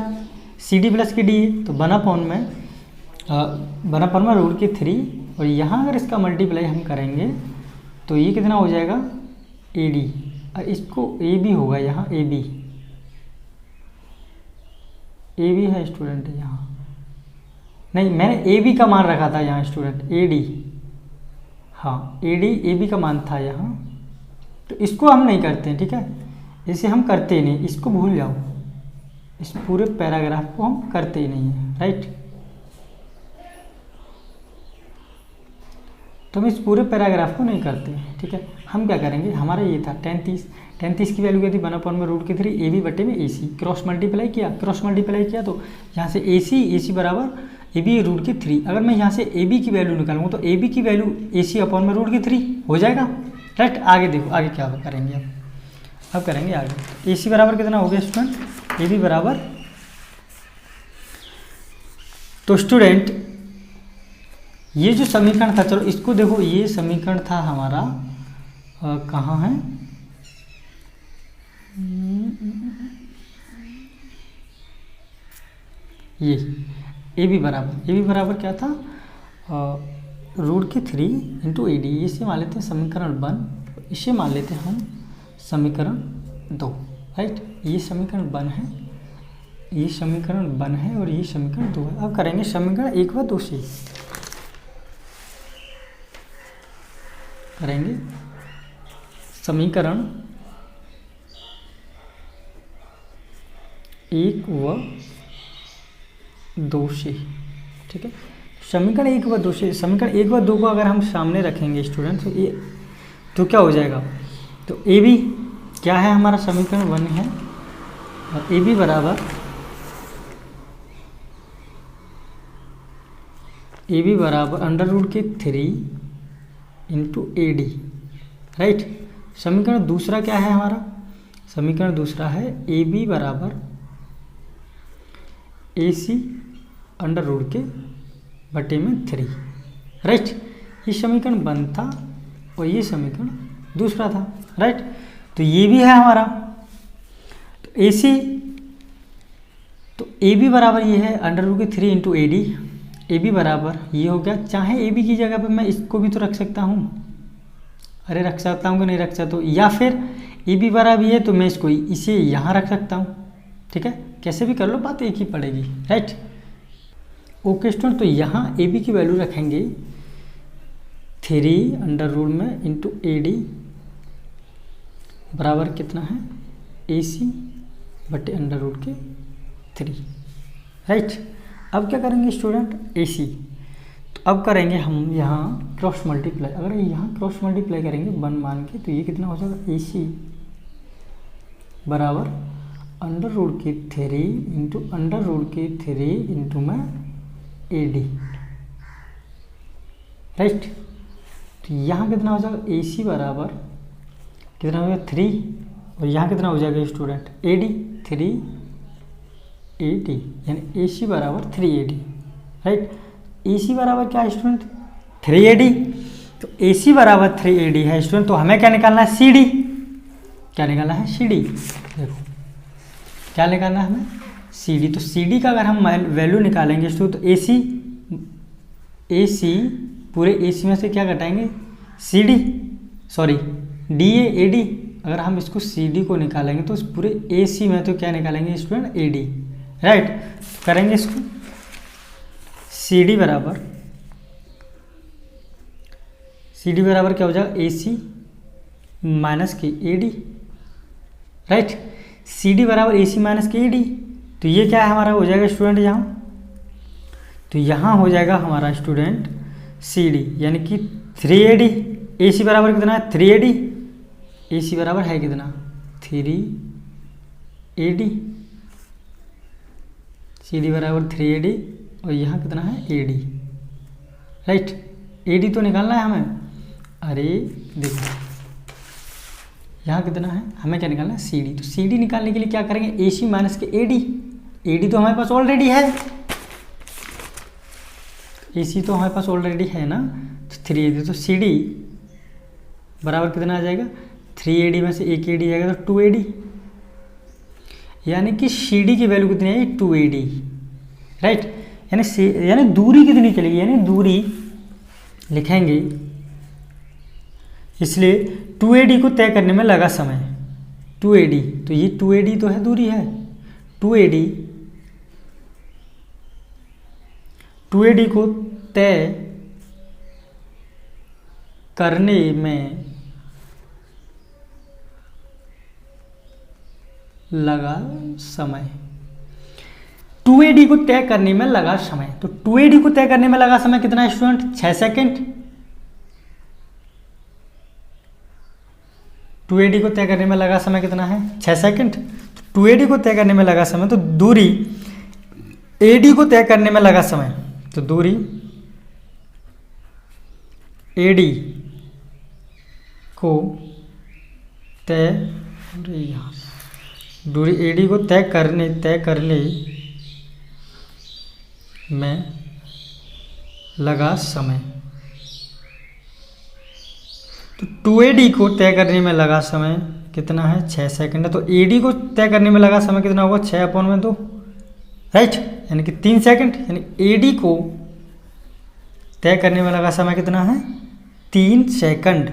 सी डी प्लस के डी ए, तो 1/√3, और यहाँ अगर इसका मल्टीप्लाई हम करेंगे तो ये कितना हो जाएगा ए डी, और इसको ए बी होगा, यहाँ ए बी है स्टूडेंट, यहाँ नहीं, मैंने ए बी का मान रखा था यहाँ स्टूडेंट, ए डी, हाँ ए डी ए बी का मान था यहाँ, तो इसको हम नहीं करते हैं, ठीक है, इसे हम करते ही नहीं, इसको भूल जाओ, इस पूरे पैराग्राफ को हम करते ही नहीं हैं, राइट। तो हम इस पूरे पैराग्राफ को नहीं करते हैं, ठीक है। हम क्या करेंगे, हमारा ये था 10 30 की वैल्यू क्या थी 1/√3 ए बी बटे में ए सी, क्रॉस मल्टीप्लाई किया तो यहाँ से ए सी बराबर ए बी √3। अगर मैं यहाँ से ए बी की वैल्यू निकालूंगा तो ए बी की वैल्यू ए सी /√3 हो जाएगा, राइट। आगे देखो आगे क्या करेंगे, अब करेंगे आगे। ए सी बराबर कितना हो गया स्टूडेंट, ए बी बराबर, तो स्टूडेंट ये जो समीकरण था, चलो इसको देखो, ये समीकरण था हमारा कहाँ है, ये ए बी बराबर क्या था √3 इंटू ए डी, इसे मान लेते हैं समीकरण 1, इसे मान लेते हैं हम समीकरण 2, राइट। ये समीकरण 1 है, ये समीकरण 1 है और ये समीकरण 2 है। अब करेंगे समीकरण 1 व 2 से, करेंगे समीकरण 1 व 2 से, ठीक है। समीकरण 1 व 2 से, समीकरण 1 व 2 को अगर हम सामने रखेंगे स्टूडेंट, तो ये तो क्या हो जाएगा, तो ए बी क्या है हमारा समीकरण 1 है, और ए बी बराबर √3 इंटू ए डी, राइट। समीकरण दूसरा क्या है हमारा, समीकरण दूसरा है ए बी बराबर ए सी √3, राइट। ये समीकरण 1 था और ये समीकरण दूसरा था, राइट। तो ये भी है हमारा, तो ए सी, तो ए बी बराबर ये है √3 into A D, A B बराबर ये हो गया। चाहे ए बी की जगह पे मैं इसको भी तो रख सकता हूँ, अरे रख सकता हूँ कि नहीं रख सकता, तो या फिर ए बी बराबर है तो मैं इसको इसे यहाँ रख सकता हूँ, ठीक है। कैसे भी कर लो, बात एक ही पड़ेगी, राइट। ओके स्टूडेंट, तो यहाँ ए बी की वैल्यू रखेंगे 3 अंडर रूट में इंटू ए डी बराबर कितना है ए सी बटे √3, राइट। अब क्या करेंगे स्टूडेंट, ए सी, तो अब करेंगे हम यहाँ क्रॉस मल्टीप्लाई। अगर यहाँ क्रॉस मल्टीप्लाई करेंगे 1 मान के, तो ये कितना हो जाएगा, AC बराबर √3 इंटू √3 इंटू में AD, राइट। तो यहाँ कितना हो जाएगा, AC बराबर कितना हो जाएगा 3, और यहाँ कितना हो जाएगा स्टूडेंट, AD 3AD, यानी AC बराबर 3AD, राइट। AC बराबर क्या है स्टूडेंट, 3AD। तो AC बराबर 3AD है स्टूडेंट, तो हमें क्या निकालना है, CD। क्या निकालना है, CD। देखो क्या निकालना है हमें, CD। तो CD का अगर हम वैल्यू निकालेंगे स्टूडेंट, तो AC पूरे AC में से क्या घटाएंगे, CD, सॉरी DA AD। अगर हम इसको CD को निकालेंगे तो इस पूरे AC में तो क्या निकालेंगे स्टूडेंट, AD, राइट। करेंगे इसको, CD बराबर क्या हो जाएगा, AC माइनस के AD, राइट। CD बराबर AC माइनस के AD। तो ये क्या है हमारा हो जाएगा स्टूडेंट यहाँ, तो यहाँ हो जाएगा हमारा स्टूडेंट CD, यानी कि 3AD। AC बराबर कितना है, 3AD। AC बराबर है कितना, 3AD। CD बराबर 3AD, और यहाँ कितना है, AD, राइट। AD तो निकालना है हमें। अरे देखो यहाँ कितना है, हमें क्या निकालना है, CD। तो CD निकालने के लिए क्या करेंगे, AC माइनस के AD। AD तो हमारे पास ऑलरेडी है, AC तो हमारे पास ऑलरेडी है ना, तो 3AD। तो CD बराबर कितना आ जाएगा, 3AD में से एक AD जाएगा तो 2AD, यानी कि CD की वैल्यू कितनी है, 2AD, राइट। यानी दूरी कितनी चलेगी, यानी दूरी लिखेंगे, इसलिए 2AD को तय करने में लगा समय, 2AD। तो ये 2AD तो है, दूरी है 2AD को तय करने में लगा समय, 2AD को तय करने में लगा समय। तो 2AD को तय करने में लगा समय कितना है स्टूडेंट, 6 सेकेंड। 2AD को तय करने में लगा समय कितना है, 6 सेकेंड। 2AD को तय करने में लगा समय, तो दूरी AD को तय करने में लगा समय, तो दूरी AD को तय, दूरी AD को तय करने में लगा समय। तो 2AD को तय करने में लगा समय कितना है, 6 सेकंड है। तो AD को तय करने में लगा समय कितना होगा, 6/2, राइट, यानी कि 3 सेकंड। यानी AD को तय करने में लगा समय कितना है, 3 सेकंड।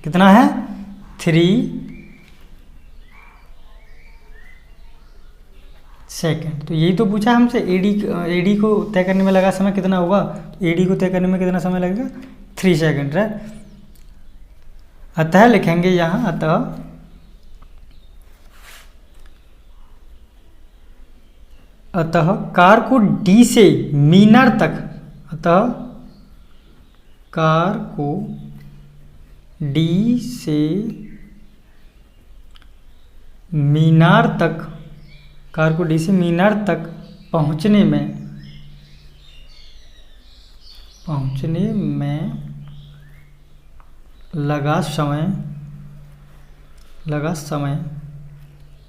कितना है, 3 सेकंड। तो यही तो पूछा हमसे, AD को तय करने में लगा समय कितना होगा, AD को तय करने में कितना समय लगेगा, 3 सेकंड, राइट। अतः लिखेंगे यहाँ, अतः कार को D से मीनार तक, अतः कार को D से मीनार तक, कार को D से मीनार तक पहुँचने में लगा समय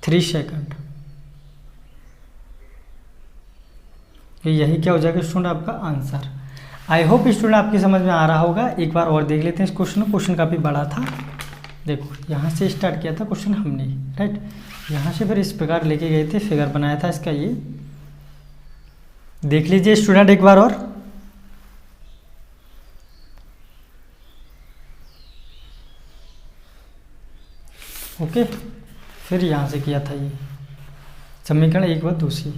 3 सेकंड। यही क्या हो जाएगा स्टूडेंट आपका आंसर। आई होप स्टूडेंट आपकी समझ में आ रहा होगा। एक बार और देख लेते हैं इस क्वेश्चन को। क्वेश्चन काफ़ी बड़ा था, देखो यहाँ से स्टार्ट किया था क्वेश्चन हमने, राइट। यहाँ से फिर इस प्रकार लेके गए थे, फिगर बनाया था इसका, ये देख लीजिए स्टूडेंट एक बार और। ओके, फिर यहाँ से किया था ये समीकरण एक बार दूसरी।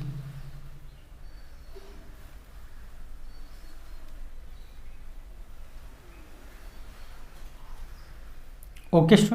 Okay student.